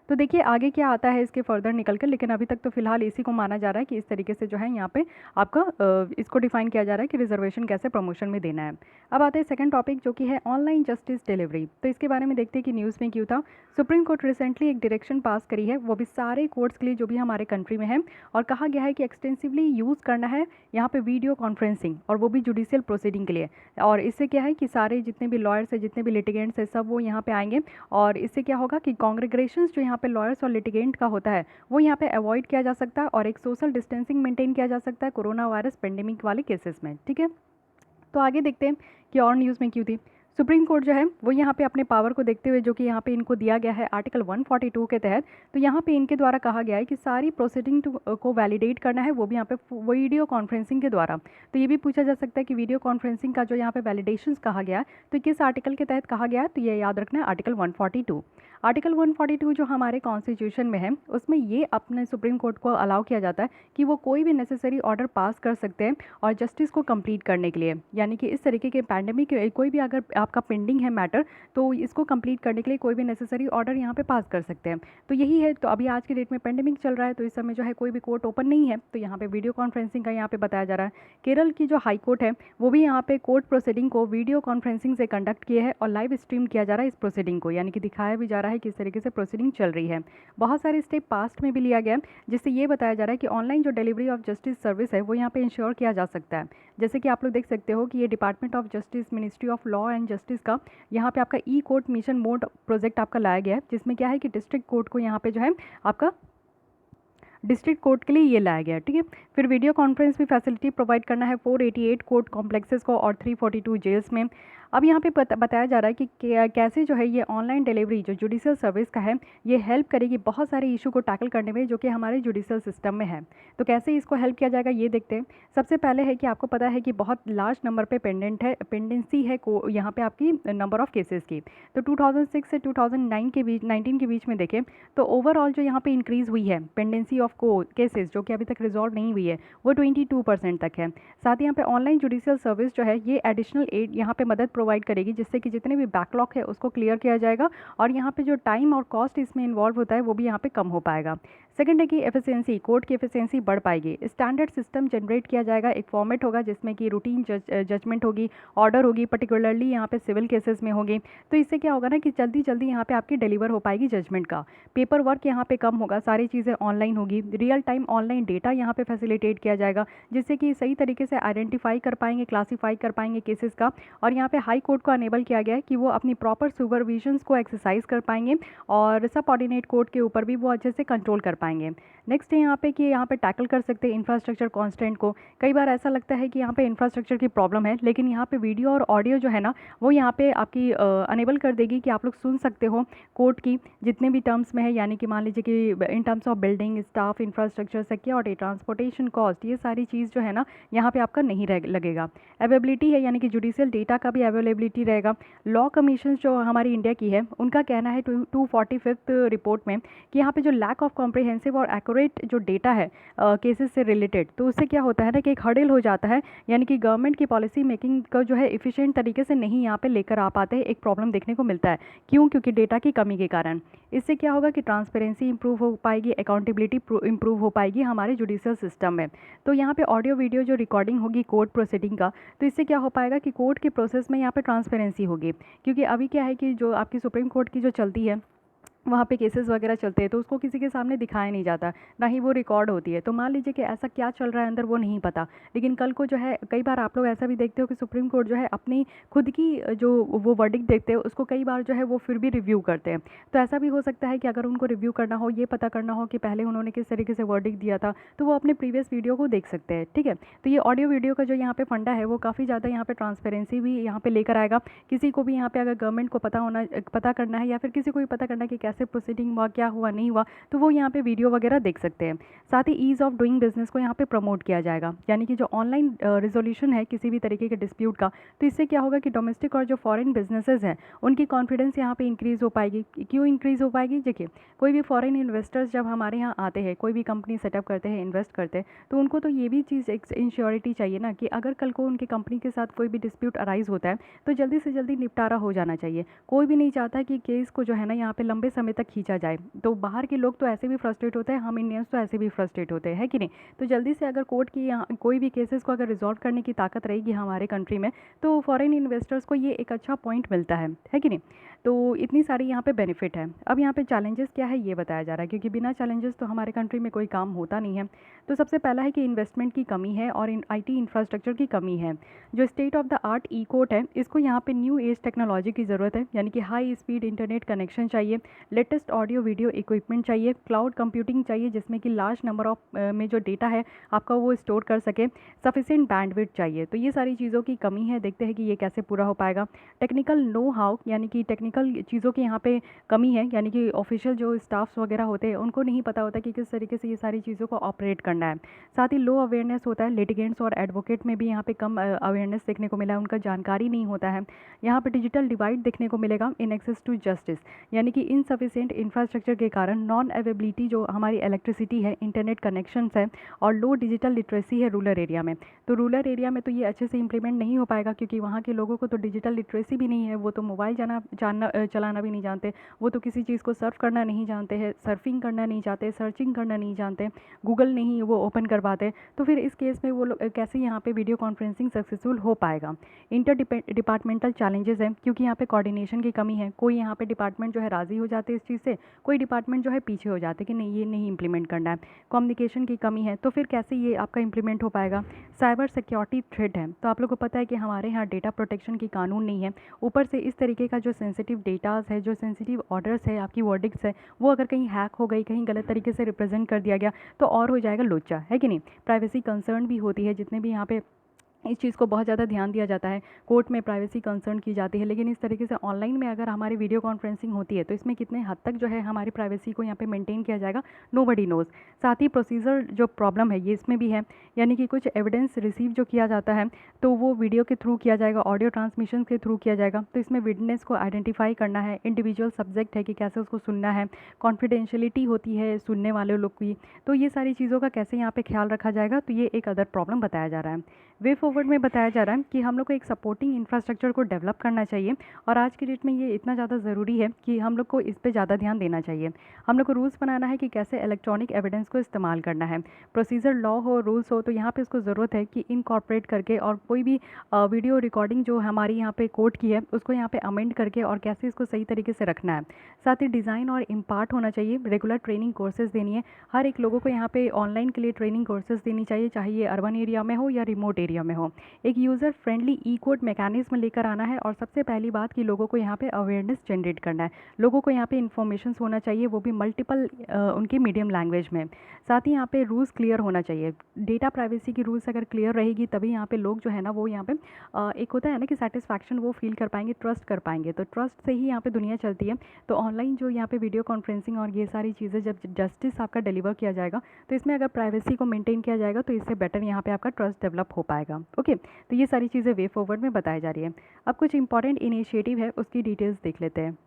तो देखिए आगे क्या आता है इसके फर्दर निकल कर, लेकिन अभी तक तो फिलहाल इसी को माना जा रहा है कि इस तरीके से जो है यहाँ पे आपका इसको डिफाइन किया जा रहा है कि रिजर्वेशन कैसे प्रमोशन में देना है। अब आते हैं सेकंड टॉपिक जो कि है ऑनलाइन जस्टिस डिलीवरी। तो इसके बारे में देखते हैं कि न्यूज़ में क्यों था। सुप्रीम कोर्ट रिसेंटली एक डायरेक्शन पास करी है, वो भी सारे कोर्ट्स के लिए जो भी हमारे कंट्री में है, और कहा गया है कि एक्सटेंसिवली यूज़ करना है यहाँ पे वीडियो कॉन्फ्रेंसिंग, और वो भी जुडिशियल प्रोसीडिंग के लिए। और इससे क्या है कि सारे जितने भी लॉयर्स है, जितने भी लिटिगेंट्स है, सब वो यहाँ पे आएंगे, और इससे क्या होगा कि कांग्रेगेशंस जो यहाँ पे लॉयर्स और लिटिगेंट का होता है वो यहाँ पे अवॉइड किया जा सकता है, और एक सोशल डिस्टेंसिंग मेंटेन किया जा सकता है कोरोना वायरस पेंडेमिक वाले केसेस में, ठीक है। तो आगे देखते हैं कि और न्यूज़ में क्यों थी। सुप्रीम कोर्ट जो है वो यहाँ पे अपने पावर को देखते हुए, जो कि यहाँ पे इनको दिया गया है आर्टिकल 142 के तहत, तो यहाँ पे इनके द्वारा कहा गया है कि सारी प्रोसीडिंग को वैलिडेट करना है, वो भी यहाँ पे वीडियो कॉन्फ्रेंसिंग के द्वारा। तो ये भी पूछा जा सकता है कि वीडियो कॉन्फ्रेंसिंग का जो यहाँ पे वैलिडेशंस कहा गया है, तो किस आर्टिकल के तहत कहा गया है, तो ये याद रखना है आर्टिकल 142। आर्टिकल 142 जो हमारे कॉन्स्टिट्यूशन में है, उसमें ये अपने सुप्रीम कोर्ट को अलाउ किया जाता है कि वो कोई भी नेसेसरी ऑर्डर पास कर सकते हैं और जस्टिस को कंप्लीट करने के लिए, यानी कि इस तरीके के पैंडेमिक कोई भी अगर आपका पेंडिंग है मैटर, तो इसको कंप्लीट करने के लिए कोई भी नेसेसरी ऑर्डर यहाँ पे पास कर सकते हैं। तो यही है। तो अभी आज की डेट में पेंडेमिक चल रहा है, तो इस समय जो है कोई भी कोर्ट ओपन नहीं है, तो यहाँ पे वीडियो कॉन्फ्रेंसिंग का यहाँ पे बताया जा रहा है। केरल की जो हाई कोर्ट है वो भी यहाँ पे कोर्ट प्रोसीडिंग को वीडियो कॉन्फ्रेंसिंग से कंडक्ट किए है और लाइव स्ट्रीम किया जा रहा है इस प्रोसीडिंग को, यानी कि दिखाया भी जा रहा है किस तरीके से प्रोसीडिंग चल रही है। बहुत सारे स्टेप पास्ट में भी लिया गया जिससे ये बताया जा रहा है कि ऑनलाइन जो डिलीवरी ऑफ जस्टिस सर्विस है वो यहाँ पे इंश्योर किया जा सकता है। जैसे कि आप लोग देख सकते हो कि ये department of justice, ministry of law and justice का यहाँ पे आपका ई कोर्ट मिशन मोड प्रोजेक्ट आपका लाया गया है, जिसमें क्या है कि डिस्ट्रिक्ट कोर्ट को यहाँ पे जो है आपका डिस्ट्रिक्ट कोर्ट के लिए ये लाया गया है, ठीक है। फिर वीडियो कॉन्फ्रेंस भी फैसिलिटी प्रोवाइड करना है 488 कोर्ट कॉम्प्लेक्सेस को और 342 जेल्स में। अब यहाँ पे बताया जा रहा है कि कैसे जो है ये ऑनलाइन डिलीवरी जो जुडिशियल सर्विस का है ये हेल्प करेगी बहुत सारे इशू को टैकल करने में जो कि हमारे जुडिशियल सिस्टम में है। तो कैसे इसको हेल्प किया जाएगा ये देखते हैं। सबसे पहले है कि आपको पता है कि बहुत लार्ज नंबर पे पेंडेंसी है यहाँ पे आपकी नंबर ऑफ केसेस की। तो 2006 से 2009 के बीच 19 के बीच में देखें तो ओवरऑल जो यहाँ पे इंक्रीज़ हुई है पेंडेंसी ऑफ केसेस जो कि अभी तक रिजॉल्व नहीं हुई है वो 22% तक है। साथ ही यहाँ पे ऑनलाइन जुडिशियल सर्विस जो है ये एडिशनल एड यहाँ पे मदद प्रोवाइड करेगी, जिससे कि जितने भी बैकलॉग है उसको क्लियर किया जाएगा और यहाँ पे जो टाइम और कॉस्ट इसमें इन्वॉल्व होता है वो भी यहाँ पे कम हो पाएगा। सेकंड है कि एफिशिएंसी, कोर्ट की एफिशिएंसी बढ़ पाएगी। स्टैंडर्ड सिस्टम जनरेट किया जाएगा, एक फॉर्मेट होगा जिसमें कि रूटीन जजमेंट होगी, ऑर्डर होगी, पर्टिकुलरली यहाँ पे सिविल केसेस में होगी। तो इससे क्या होगा ना कि जल्दी जल्दी यहाँ पे आपकी डिलीवर हो पाएगी जजमेंट का, पेपर वर्क यहाँ पे कम होगा, सारी चीज़ें ऑनलाइन होगी, रियल टाइम ऑनलाइन डेटा यहाँ पे फैसिलिटेट किया जाएगा, जिससे कि सही तरीके से आइडेंटिफाई कर पाएंगे, क्लासीफाई कर पाएंगे केसेस का। और यहाँ पे हाई कोर्ट को अनेबल किया गया है कि वो अपनी प्रॉपर सुपरविजन्स को एक्सरसाइज कर पाएंगे और सब ऑर्डिनेट कोर्ट के ऊपर भी वो अच्छे से कंट्रोल कर पाएंगे। नेक्स्ट है यहाँ पे कि यहाँ पे टैकल कर सकते हैं इंफ्रास्ट्रक्चर कॉन्स्टेंट को। कई बार ऐसा लगता है कि यहाँ पे इंफ्रास्ट्रक्चर की प्रॉब्लम है, लेकिन यहाँ पे वीडियो और ऑडियो जो है ना वो यहाँ पे आपकी अनेबल कर देगी कि आप लोग सुन सकते हो कोर्ट की जितने भी टर्म्स में है, यानी कि मान लीजिए कि in terms of building, staff, infrastructure, security, transportation cost, ये सारी चीज़ जो है ना यहाँ पे आपका नहीं लगेगा। अवेलेबिलिटी है, यानी कि जुडिशियल डेटा का भी अवेलेबिलिटी रहेगा। लॉ कमीशन जो हमारी इंडिया की है उनका कहना है 245th रिपोर्ट में कि यहाँ पे जो लैक ऑफ कॉम्प्रिहेंसिव और एक्यूरेट जो डेटा है केसेस से रिलेटेड, तो उससे क्या होता है ना कि एक हर्डल हो जाता है, यानी कि गवर्नमेंट की पॉलिसी मेकिंग का जो है इफिशिएंट तरीके से नहीं यहाँ पे लेकर आ पाते हैं, एक प्रॉब्लम देखने को मिलता है। क्यों? क्योंकि डेटा की कमी के कारण। इससे क्या होगा कि ट्रांसपेरेंसी इंप्रूव हो पाएगी, अकाउंटेबिलिटी इंप्रूव हो पाएगी हमारे जुडिशियल सिस्टम में। तो यहाँ पे ऑडियो वीडियो जो रिकॉर्डिंग होगी कोर्ट प्रोसीडिंग का, तो इससे क्या हो पाएगा कि कोर्ट के प्रोसेस में यहाँ पे ट्रांसपेरेंसी होगी। क्योंकि अभी क्या है कि जो आपकी सुप्रीम कोर्ट की जो चलती है वहाँ पे केसेस वगैरह चलते हैं तो उसको किसी के सामने दिखाया नहीं जाता, ना ही वो रिकॉर्ड होती है। तो मान लीजिए कि ऐसा क्या चल रहा है अंदर वो नहीं पता, लेकिन कल को जो है कई बार आप लोग ऐसा भी देखते हो कि सुप्रीम कोर्ट जो है अपनी खुद की जो वो वर्डिक्ट देखते हैं उसको कई बार जो है वो फिर भी रिव्यू करते हैं। तो ऐसा भी हो सकता है कि अगर उनको रिव्यू करना हो, ये पता करना हो कि पहले उन्होंने किस तरीके से वर्डिक्ट दिया था, तो वो अपने प्रीवियस वीडियो को देख सकते हैं, ठीक है। तो ये ऑडियो वीडियो का जो यहाँ पे फंडा है वो काफ़ी ज़्यादा यहाँ पे ट्रांसपेरेंसी भी यहाँ पे लेकर आएगा। किसी को भी यहाँ पे अगर गवर्नमेंट को पता करना है या फिर किसी को भी पता करना है कि कैसे प्रोसीडिंग हुआ, क्या हुआ नहीं हुआ, तो वो यहाँ पे वीडियो वगैरह देख सकते हैं। साथ ही ईज़ ऑफ डूइंग बिजनेस को यहाँ पे प्रमोट किया जाएगा, यानी कि जो ऑनलाइन रिजोल्यूशन है किसी भी तरीके के डिस्प्यूट का, तो इससे क्या होगा कि डोमेस्टिक और जो फॉरेन बिजनेसेस हैं उनकी कॉन्फिडेंस यहाँ पे इंक्रीज़ हो पाएगी। क्यों इंक्रीज़ हो पाएगी? देखिए, कोई भी फॉरेन इन्वेस्टर्स जब हमारे यहाँ आते हैं, कोई भी कंपनी सेटअप करते हैं, इन्वेस्ट करते हैं, तो उनको तो ये भी चीज़ एक इंश्योरिटी चाहिए ना कि अगर कल को उनकी कंपनी के साथ कोई भी डिस्प्यूट अराइज होता है तो जल्दी से जल्दी निपटारा हो जाना चाहिए। कोई भी नहीं चाहता कि केस को जो है ना यहाँ पे लंबे समय तक खींचा जाए। तो बाहर के लोग तो ऐसे भी फ्रस्ट्रेट होते हैं, हम इंडियंस तो ऐसे भी फ्रस्ट्रेट होते हैं, है कि नहीं? तो जल्दी से अगर कोर्ट की यहाँ कोई भी केसेस को अगर रिजॉल्व करने की ताकत रहेगी हमारे कंट्री में, तो फॉरेन इन्वेस्टर्स को ये एक अच्छा पॉइंट मिलता है कि नहीं? तो इतनी सारी यहाँ पे बेनिफिट है। अब यहाँ पे चैलेंजेस क्या है ये बताया जा रहा है, क्योंकि बिना चैलेंजेस तो हमारे कंट्री में कोई काम होता नहीं है। तो सबसे पहला है कि इन्वेस्टमेंट की कमी है और आईटी इंफ्रास्ट्रक्चर की कमी है। जो state of the art E court है, इसको यहाँ पे न्यू एज टेक्नोलॉजी की ज़रूरत है, यानी कि हाई स्पीड इंटरनेट कनेक्शन चाहिए, लेटेस्ट ऑडियो वीडियो इक्विपमेंट चाहिए, क्लाउड कंप्यूटिंग चाहिए जिसमें कि लार्ज नंबर ऑफ में जो डेटा है आपका वो स्टोर कर सके, सफिशिएंट बैंडविड्थ चाहिए। तो ये सारी चीज़ों की कमी है, देखते हैं कि ये कैसे पूरा हो पाएगा। टेक्निकल नो हाउ, यानी कि टेक्निकल चीज़ों की यहाँ पे कमी है, यानी कि ऑफिशियल जो स्टाफ्स वगैरह होते हैं उनको नहीं पता होता कि किस तरीके से ये सारी चीज़ों को ऑपरेट करना है। साथ ही लो अवेयरनेस होता है, लिटिगेंट्स और एडवोकेट में भी यहाँ पे कम अवेयरनेस देखने को मिला है, उनका जानकारी नहीं होता है। यहाँ पे डिजिटल डिवाइड देखने को मिलेगा इन एक्सेस टू जस्टिस, यानी कि इनसफिशिएंट इंफ्रास्ट्रक्चर के कारण नॉन अवेबिलिटी, जो हमारी इलेक्ट्रिसिटी है, इंटरनेट कनेक्शंस है और लो डिजिटल लिटरेसी है रूरल एरिया में। तो रूरल एरिया में तो ये अच्छे से इंप्लीमेंट नहीं हो पाएगा, क्योंकि वहाँ के लोगों को तो डिजिटल लिटरेसी भी नहीं है, वो तो मोबाइल चलाना भी नहीं जानते, वो तो किसी चीज़ को सर्फ करना नहीं जानते हैं, सर्फिंग करना नहीं जानते, सर्चिंग करना नहीं जानते, गूगल नहीं वो ओपन कर पाते। तो फिर इस केस में वो लोग कैसे यहाँ पे वीडियो कॉन्फ्रेंसिंग सक्सेसफुल हो पाएगा? इंटर डिपार्टमेंटल चैलेंजेस हैं, क्योंकि यहाँ पे कोऑर्डिनेशन की कमी है। कोई यहाँ पे डिपार्टमेंट जो है राज़ी हो जाते हैं इस चीज़ से, कोई डिपार्टमेंट जो है पीछे हो जाते कि नहीं ये नहीं इंप्लीमेंट करना है। कम्युनिकेशन की कमी है, तो फिर कैसे ये आपका इंप्लीमेंट हो पाएगा? साइबर सिक्योरिटी थ्रेट है, तो आप लोग को पता है कि हमारे यहाँ डेटा प्रोटेक्शन की कानून नहीं है, ऊपर से इस तरीके का जो सेंसिटिव डेटाज है, जो सेंसिटिव ऑर्डर्स है, आपकी वर्डिक्स है, वो अगर कहीं हैक हो गई, कहीं गलत तरीके से रिप्रेजेंट कर दिया गया तो और हो जाएगा लोचा, है कि नहीं? प्राइवेसी कंसर्न भी होती है, जितने भी यहाँ पे इस चीज़ को बहुत ज़्यादा ध्यान दिया जाता है, कोर्ट में प्राइवेसी कंसर्न की जाती है, लेकिन इस तरीके से ऑनलाइन में अगर हमारी वीडियो कॉन्फ्रेंसिंग होती है तो इसमें कितने हद तक जो है हमारी प्राइवेसी को यहाँ पे मेंटेन किया जाएगा, नोबडी नोज़। साथ ही प्रोसीजर जो प्रॉब्लम है ये इसमें भी है, यानी कि कुछ एविडेंस रिसीव जो किया जाता है तो वो वीडियो के थ्रू किया जाएगा, ऑडियो ट्रांसमिशन के थ्रू किया जाएगा, तो इसमें विटनेस को आइडेंटिफाई करना है, इंडिविजुअल सब्जेक्ट है कि कैसे उसको सुनना है, कॉन्फिडेंशियलिटी होती है सुनने वाले लोग की, तो ये सारी चीज़ों का कैसे यहाँ पे ख्याल रखा जाएगा, तो ये एक अदर प्रॉब्लम बताया जा रहा है। वे फॉरवर्ड में बताया जा रहा है कि हम लोग को एक सपोर्टिंग इंफ्रास्ट्रक्चर को डेवलप करना चाहिए, और आज की डेट में ये इतना ज़्यादा ज़रूरी है कि हम लोग को इस पे ज़्यादा ध्यान देना चाहिए। हम लोग को रूल्स बनाना है कि कैसे इलेक्ट्रॉनिक एविडेंस को इस्तेमाल करना है, प्रोसीजर लॉ हो, रूल्स हो, तो यहाँ पे उसको ज़रूरत है कि इनकॉर्पोरेट करके और कोई भी वीडियो रिकॉर्डिंग जो हमारी यहाँ पे कोर्ट की है उसको यहाँ पे अमेंड करके और कैसे इसको सही तरीके से रखना है। साथ ही डिज़ाइन और इम्पार्ट होना चाहिए, रेगुलर ट्रेनिंग कोर्सेज देनी है, हर एक लोगों को यहाँ पे ऑनलाइन के लिए ट्रेनिंग कोर्सेज देनी चाहिए, चाहे ये अर्बन एरिया में हो या रिमोट एरिया में हो। एक यूज़र फ्रेंडली ई कोड मैकेनिज्म लेकर आना है, और सबसे पहली बात कि लोगों को यहाँ पे अवेयरनेस जनरेट करना है, लोगों को यहाँ पे इन्फॉर्मेशन होना चाहिए, वो भी मल्टीपल उनकी मीडियम लैंग्वेज में। साथ ही यहाँ पे रूल्स क्लियर होना चाहिए, डेटा प्राइवेसी की रूल्स अगर क्लियर रहेगी तभी यहाँ पे लोग जो है ना वो यहाँ पे एक होता है ना कि सेटिस्फैक्शन वो फील कर पाएंगे, ट्रस्ट कर पाएंगे, तो ट्रस्ट से ही यहाँ पे दुनिया चलती है। तो ऑनलाइन जो यहाँ पे वीडियो कॉन्फ्रेंसिंग और ये सारी चीज़ें जब जस्टिस आपका डिलीवर किया जाएगा तो इसमें अगर प्राइवेसी को मेंटेन किया जाएगा तो इससे बेटर यहाँ पे आपका ट्रस्ट डेवलप हो पाएगा। ओके, तो ये सारी चीज़ें वे फॉरवर्ड में बताई जा रही है। अब कुछ इंपॉर्टेंट इनिशिएटिव है उसकी डिटेल्स देख लेते हैं।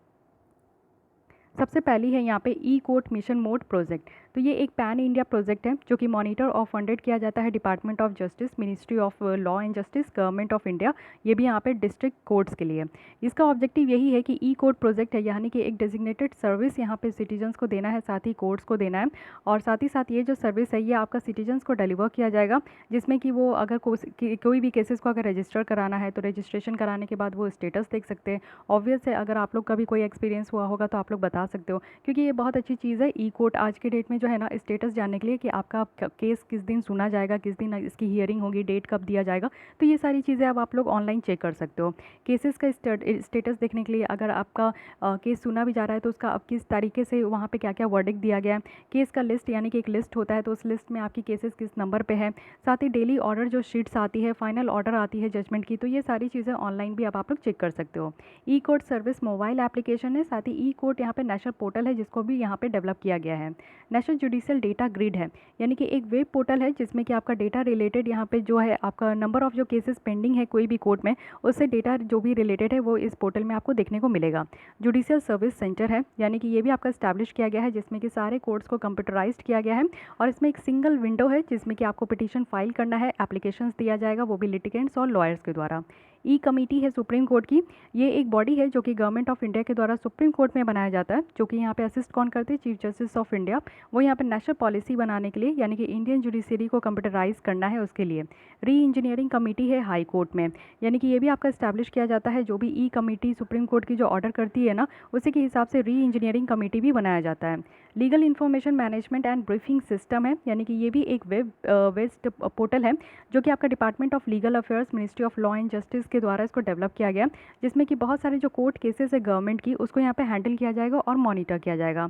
सबसे पहली है यहाँ पे ई कोर्ट मिशन मोड प्रोजेक्ट। तो ये एक पैन इंडिया प्रोजेक्ट है जो कि मॉनिटर और फंडेड किया जाता है department of justice, ministry of law and justice, government of India, ये भी यहाँ पे डिस्ट्रिक्ट कोर्ट्स के लिए। इसका ऑब्जेक्टिव यही है कि ई कोर्ट प्रोजेक्ट है, यानी कि एक डेजिग्नेटेड सर्विस यहाँ पे सिटीजन्स को देना है, साथ ही कोर्ट्स को देना है, और साथ ही साथ ये जो सर्विस है ये आपका सिटीजन्स को डिलीवर किया जाएगा, जिसमें कि वो अगर कोई भी केसेस को अगर रजिस्टर कराना है तो रजिस्ट्रेशन कराने के बाद वो स्टेटस देख सकते हैं। ऑब्वियस है, अगर आप लोग का भी कोई एक्सपीरियंस हुआ होगा तो आप लोग बता सकते हो, क्योंकि ये बहुत अच्छी चीज़ है ई कोर्ट आज के डेट में जो है ना स्टेटस जानने के लिए कि आपका केस किस दिन सुना जाएगा, किस दिन इसकी हियरिंग होगी, डेट कब दिया जाएगा, तो ये सारी चीज़ें अब आप लोग ऑनलाइन चेक कर सकते हो। केसेस का स्टेटस देखने के लिए अगर आपका केस सुना भी जा रहा है तो उसका अब किस तरीके से वहाँ पे क्या क्या वर्डिक्ट दिया गया है, केस का लिस्ट यानी कि एक लिस्ट होता है तो उस लिस्ट में आपकी केसेस किस नंबर पे है, साथ ही डेली ऑर्डर जो शीट्स आती है, फाइनल ऑर्डर आती है जजमेंट की, तो ये सारी चीज़ें ऑनलाइन भी अब आप लोग चेक कर सकते हो। ई कोर्ट सर्विस मोबाइल एप्लीकेशन है, साथ ही ई कोर्ट यहाँ पे नेशनल पोर्टल है जिसको भी यहाँ पे डेवलप किया गया है। नेशनल जुडिशियल डेटा ग्रिड है, यानी कि एक वेब पोर्टल है जिसमें कि आपका डेटा रिलेटेड यहाँ पे जो है आपका नंबर ऑफ़ जो केसेस पेंडिंग है कोई भी कोर्ट में, उससे डेटा जो भी रिलेटेड है वो इस पोर्टल में आपको देखने को मिलेगा। जुडिशियल सर्विस सेंटर है, यानी कि ये भी आपका इस्टेब्लिश किया गया है जिसमें कि सारे कोर्ट्स को कंप्यूटराइज्ड किया गया है और इसमें एक सिंगल विंडो है जिसमें कि आपको पिटीशन फाइल करना है, एप्लीकेशंस दिया जाएगा, वो भी लिटिगेंट्स और लॉयर्स के द्वारा। ई कमेटी है सुप्रीम कोर्ट की, ये एक बॉडी है जो कि गवर्नमेंट ऑफ इंडिया के द्वारा सुप्रीम कोर्ट में बनाया जाता है, जो कि यहाँ पे असिस्ट कौन करते हैं, चीफ जस्टिस ऑफ इंडिया। वो यहाँ पे नेशनल पॉलिसी बनाने के लिए, यानी कि इंडियन जुडिशरी को कंप्यूटराइज करना है उसके लिए। री इंजीनियरिंग कमेटी है हाई कोर्ट में, यानी कि ये भी आपका इस्टेब्लिश किया जाता है, जो भी ई कमेटी सुप्रीम कोर्ट की जो ऑर्डर करती है ना, उसी के हिसाब से री इंजीनियरिंग कमेटी भी बनाया जाता है। Legal information management and briefing system है, यानी कि ये भी एक वेब बेस्ड पोर्टल है जो कि आपका department of legal affairs, ministry of law and justice के द्वारा इसको डेवलप किया गया, जिसमें कि बहुत सारे जो कोर्ट केसेस है गवर्नमेंट की उसको यहाँ पे हैंडल किया जाएगा और मॉनिटर किया जाएगा।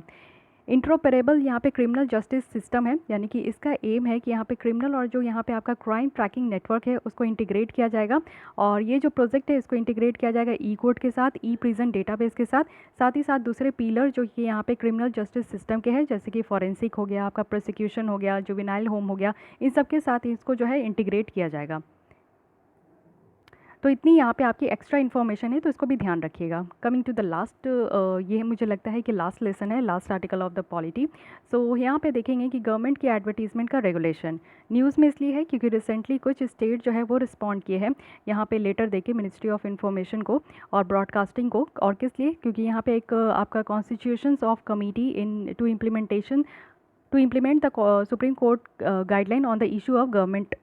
इंट्रोपरेबल यहाँ पे क्रिमिनल जस्टिस सिस्टम है, यानी कि इसका एम है कि यहाँ पे क्रिमिनल और जो यहाँ पे आपका क्राइम ट्रैकिंग नेटवर्क है उसको इंटीग्रेट किया जाएगा, और ये जो प्रोजेक्ट है इसको इंटीग्रेट किया जाएगा ई कोर्ट के साथ, ई प्रिजन डेटाबेस के साथ, साथ ही साथ दूसरे पिलर जो कि यहाँ पे क्रिमिनल जस्टिस सिस्टम के हैं, जैसे कि फॉरेंसिक हो गया, आपका प्रोसिक्यूशन हो गया, जुवेनाइल होम हो गया, इन सब के साथ इसको जो है इंटीग्रेट किया जाएगा। तो इतनी यहाँ पे आपकी एक्स्ट्रा इन्फॉर्मेशन है, तो इसको भी ध्यान रखिएगा। कमिंग टू द लास्ट, ये मुझे लगता है कि लास्ट लेसन है, last article of the polity. So यहाँ पे देखेंगे कि गवर्नमेंट की एडवर्टीजमेंट का रेगुलेशन न्यूज़ में इसलिए है क्योंकि रिसेंटली कुछ स्टेट जो है वो रिस्पॉन्ड किए हैं यहाँ पे लेटर देके मिनिस्ट्री ऑफ इंफॉर्मेशन को और ब्रॉडकास्टिंग को। और किस लिए, क्योंकि यहाँ पे एक आपका constitutions of committee in to implement the Supreme Court guideline on the issue of government,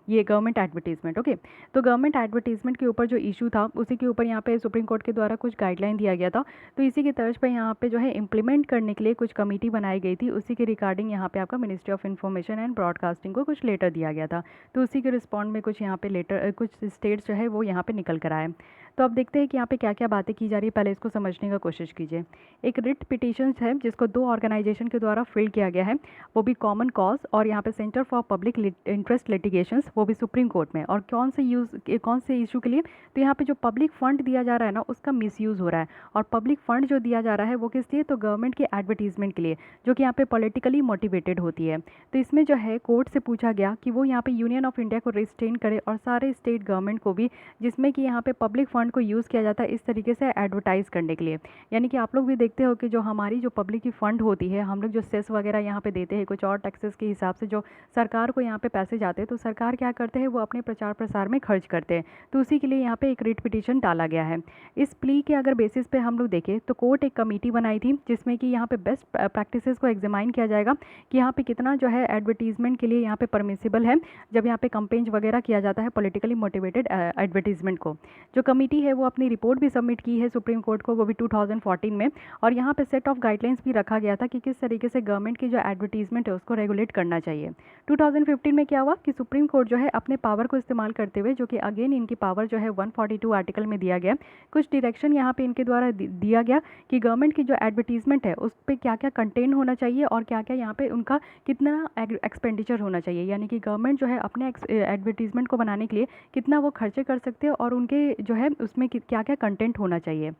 ये गवर्नमेंट एडवर्टीजमेंट। ओके, तो गवर्नमेंट एडवर्टीजमेंट के ऊपर जो इशू था उसी के ऊपर यहाँ पे सुप्रीम कोर्ट के द्वारा कुछ गाइडलाइन दिया गया था, तो इसी की तर्ज पे यहाँ पे जो है इम्प्लीमेंट करने के लिए कुछ कमेटी बनाई गई थी, उसी के रिगार्डिंग यहाँ पे आपका ministry of information and broadcasting को कुछ लेटर दिया गया था, तो उसी के रिस्पॉन्ड में कुछ यहाँ पे लेटर कुछ स्टेट्स जो है वो यहाँ पे निकल कर आए। तो अब देखते हैं कि यहाँ पे क्या क्या बातें की जा रही है, पहले इसको समझने का कोशिश कीजिए। एक रिट पिटीशंस है जिसको 2 ऑर्गेनाइजेशन के द्वारा फिल किया गया है, वो भी कॉमन कॉज और यहाँ पे centre for public interest litigations, वो भी सुप्रीम कोर्ट में। और कौन से इशू के लिए, तो यहाँ पे जो पब्लिक फंड दिया जा रहा है ना उसका मिसयूज़ हो रहा है, और पब्लिक फंड जो दिया जा रहा है वो किस लिए, तो गवर्नमेंट के एडवर्टीजमेंट के लिए, जो कि यहाँ पे पॉलिटिकली मोटिवेटेड होती है। तो इसमें जो है कोर्ट से पूछा गया कि वो यहाँ पे यूनियन ऑफ इंडिया को रिस्ट्रेन करे और सारे स्टेट गवर्नमेंट को भी, जिसमें कि यहाँ पे पब्लिक फंड को यूज़ किया जाता है इस तरीके से एडवर्टाइज़ करने के लिए। यानी कि आप लोग भी देखते हो कि जो हमारी जो पब्लिक की फ़ंड होती है, हम लोग जो सेस वगैरह यहाँ पे देते हैं, कुछ और टैक्सेस के हिसाब से जो सरकार को यहाँ पे पैसे जाते हैं, तो सरकार क्या करते हैं, वो अपने प्रचार प्रसार में खर्च करते हैं, तो उसी के लिए यहाँ पे एक रिट पिटीशन डाला गया है। इस प्ली के अगर बेसिस पे हम लोग देखें तो कोर्ट एक कमेटी बनाई थी जिसमें कि यहाँ पे बेस्ट प्रैक्टिसेस को एग्जामाइन किया जाएगा कि यहाँ पे कितना जो है एडवर्टीजमेंट के लिए यहाँ पे परमिसिबल है, जब यहाँ पे कंपेन वगैरह किया जाता है पॉलिटिकली मोटिवेटेड एडवर्टीजमेंट को। जो कमेटी है वो अपनी रिपोर्ट भी सबमिट की है सुप्रीम कोर्ट को, वो भी 2014 में, और यहाँ पे सेट ऑफ गाइडलाइंस भी रखा गया था कि किस तरीके से गवर्नमेंट की जो एडवर्टीजमेंट है उसको रेगुलेट करना चाहिए। 2015 में क्या हुआ कि सुप्रीम कोर्ट जो है अपने पावर को इस्तेमाल करते हुए, जो कि अगेन इनकी पावर जो है 142 आर्टिकल में दिया गया, कुछ डायरेक्शन यहाँ पे इनके द्वारा दिया गया कि गवर्नमेंट की जो एडवर्टीजमेंट है उस पर क्या क्या कंटेंट होना चाहिए और क्या क्या यहाँ पे उनका कितना एक्सपेंडिचर होना चाहिए, यानी कि गवर्नमेंट जो है अपने एडवर्टीजमेंट को बनाने के लिए कितना वो खर्चे कर सकते हैं और उनके जो है उसमें क्या क्या कंटेंट होना चाहिए।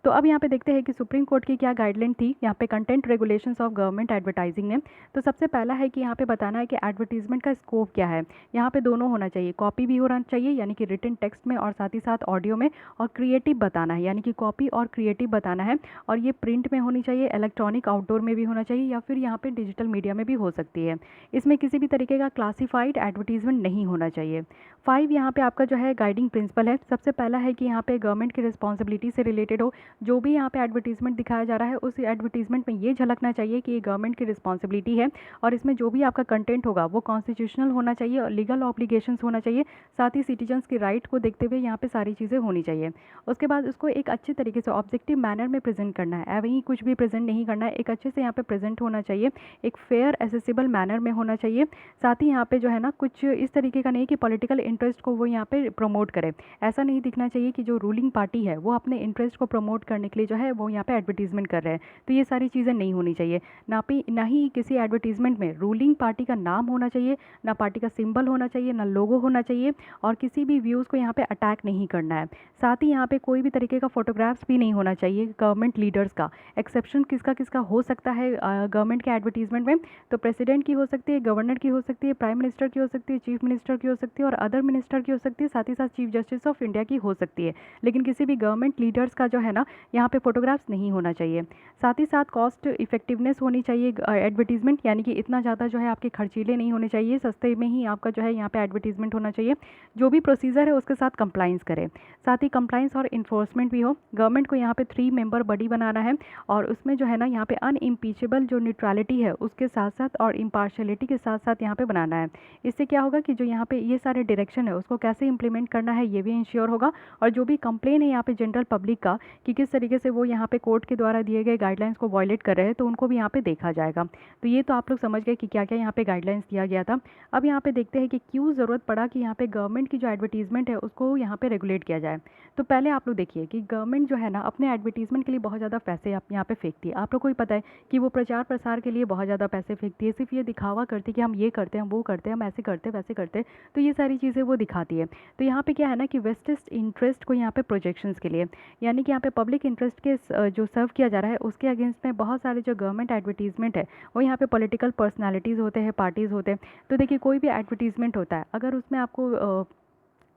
तो अब यहाँ पे देखते हैं कि सुप्रीम कोर्ट की क्या गाइडलाइन थी यहाँ पे content regulations of government advertising में। तो सबसे पहला है कि यहाँ पे बताना है कि एडवर्टीजमेंट का स्कोप क्या है। यहाँ पे दोनों होना चाहिए, कॉपी भी होना चाहिए यानी कि रिटन टेक्स्ट में और साथ ही साथ ऑडियो में, और क्रिएटिव बताना है यानी कि कॉपी और क्रिएटिव बताना है, और ये प्रिंट में होनी चाहिए, इलेक्ट्रॉनिक आउटडोर में भी होना चाहिए, या फिर यहाँ पे डिजिटल मीडिया में भी हो सकती है। इसमें किसी भी तरीके का क्लासीफाइड एडवर्टीजमेंट नहीं होना चाहिए। 5 यहाँ पे आपका जो है गाइडिंग प्रिंसिपल है। सबसे पहला है कि यहाँ पे गवर्नमेंट की रिस्पॉन्सिबिलिटी से रिलेटेड हो, जो भी यहाँ पे एडवर्टीजमेंट दिखाया जा रहा है उस एडवर्टीजमेंट में ये झलकना चाहिए कि ये गवर्नमेंट की रिस्पॉन्सिबिलिटी है, और इसमें जो भी आपका कंटेंट होगा वो कॉन्स्टिट्यूशनल होना चाहिए और लीगल ऑब्लिगेशंस होना चाहिए, साथ ही सिटीजन्स की राइट को देखते हुए यहाँ पे सारी चीज़ें होनी चाहिए। उसके बाद उसको एक अच्छे तरीके से ऑब्जेक्टिव मैनर में प्रेजेंट करना है, वहीं कुछ भी प्रेजेंट नहीं करना है, एक अच्छे से यहाँ पे प्रेजेंट होना चाहिए, एक फेयर एसेसिबल मैनर में होना चाहिए। साथ ही यहाँ पे जो है ना कुछ इस तरीके का नहीं कि पॉलिटिकल इंटरेस्ट को वो यहाँ पे प्रमोट करे, ऐसा नहीं दिखना चाहिए कि जो रूलिंग पार्टी है वो अपने इंटरेस्ट को प्रमोट प्रमोट करने के लिए जो है वो यहाँ पे एडवर्टीज़मेंट कर रहे हैं। तो ये सारी चीज़ें नहीं होनी चाहिए। ना ही किसी एडवर्टीज़मेंट में रूलिंग पार्टी का नाम होना चाहिए, ना पार्टी का सिंबल होना चाहिए, ना लोगो होना चाहिए, और किसी भी व्यूज़ को यहाँ पे अटैक नहीं करना है। साथ ही यहाँ पे कोई भी तरीके का फोटोग्राफ्स भी नहीं होना चाहिए गवर्नमेंट लीडर्स का। एक्सेप्शन किसका किसका हो सकता है गवर्नमेंट के एडवर्टीज़मेंट में? तो प्रेसिडेंट की हो सकती है, गवर्नर की हो सकती है, प्राइम मिनिस्टर की हो सकती है, चीफ मिनिस्टर की हो सकती है, और अदर मिनिस्टर की हो सकती है, साथ ही साथ चीफ जस्टिस ऑफ इंडिया की हो सकती है। लेकिन किसी भी गवर्नमेंट लीडर्स का जो है ना यहाँ पे फोटोग्राफ्स नहीं होना चाहिए। साथ ही साथ कॉस्ट इफेक्टिवनेस होनी चाहिए एडवर्टीज़मेंट, यानी कि इतना ज़्यादा जो है आपके खर्चीले नहीं होने चाहिए, सस्ते में ही आपका जो है यहाँ पे एडवर्टीज़मेंट होना चाहिए। जो भी प्रोसीजर है उसके साथ कंप्लाइंस करें। साथ ही कंप्लाइंस और इन्फोर्समेंट भी हो। गवर्नमेंट को यहाँ पे 3 मेंबर बॉडी बनाना है, और उसमें जो है ना यहाँ पे अनइम्पीचेबल जो न्यूट्रलिटी है उसके साथ साथ और इम्पार्शलिटी के साथ साथ यहाँ पे बनाना है। इससे क्या होगा कि जो यहाँ पे ये सारे डायरेक्शन है उसको कैसे इंप्लीमेंट करना है ये भी इंश्योर होगा, और जो भी कंप्लेन है यहाँ पे जनरल पब्लिक का कि किस तरीके से वो यहाँ पे कोर्ट के द्वारा दिए गए गाइडलाइंस को वायलेट कर रहे हैं, तो उनको भी यहाँ पे देखा जाएगा। तो ये तो आप लोग समझ गए कि क्या क्या यहाँ पे गाइडलाइंस दिया गया था। अब यहाँ पे देखते हैं कि क्यों ज़रूरत पड़ा कि यहाँ पे गवर्नमेंट की जो एडवर्टीज़मेंट है उसको यहाँ पे रेगुलेट किया जाए। तो पहले आप लोग देखिए कि गवर्नमेंट जो है ना अपने एडवर्टीज़मेंट के लिए बहुत ज़्यादा पैसे आप यहाँ पे फेंकती है। आप लोग को ही पता है कि वो प्रचार प्रसार के लिए बहुत ज़्यादा पैसे फेंकती है, सिर्फ ये दिखावा करती है कि हम ये करते हैं, हम वो करते हैं, हम ऐसे करते हैं, वैसे करते हैं। तो ये सारी चीज़ें वो दिखाती है। तो यहाँ पे क्या है ना कि वेस्टेस्ट इंटरेस्ट को यहाँ पे प्रोजेक्शंस के लिए, यानी कि यहाँ पे पब्लिक इंटरेस्ट के जो सर्व किया जा रहा है उसके अगेंस्ट में बहुत सारे जो गवर्नमेंट एडवर्टीज़मेंट है वो यहाँ पे पॉलिटिकल पर्सनालिटीज़ होते हैं, पार्टीज़ होते हैं। तो देखिए कोई भी एडवर्टीज़मेंट होता है, अगर उसमें आपको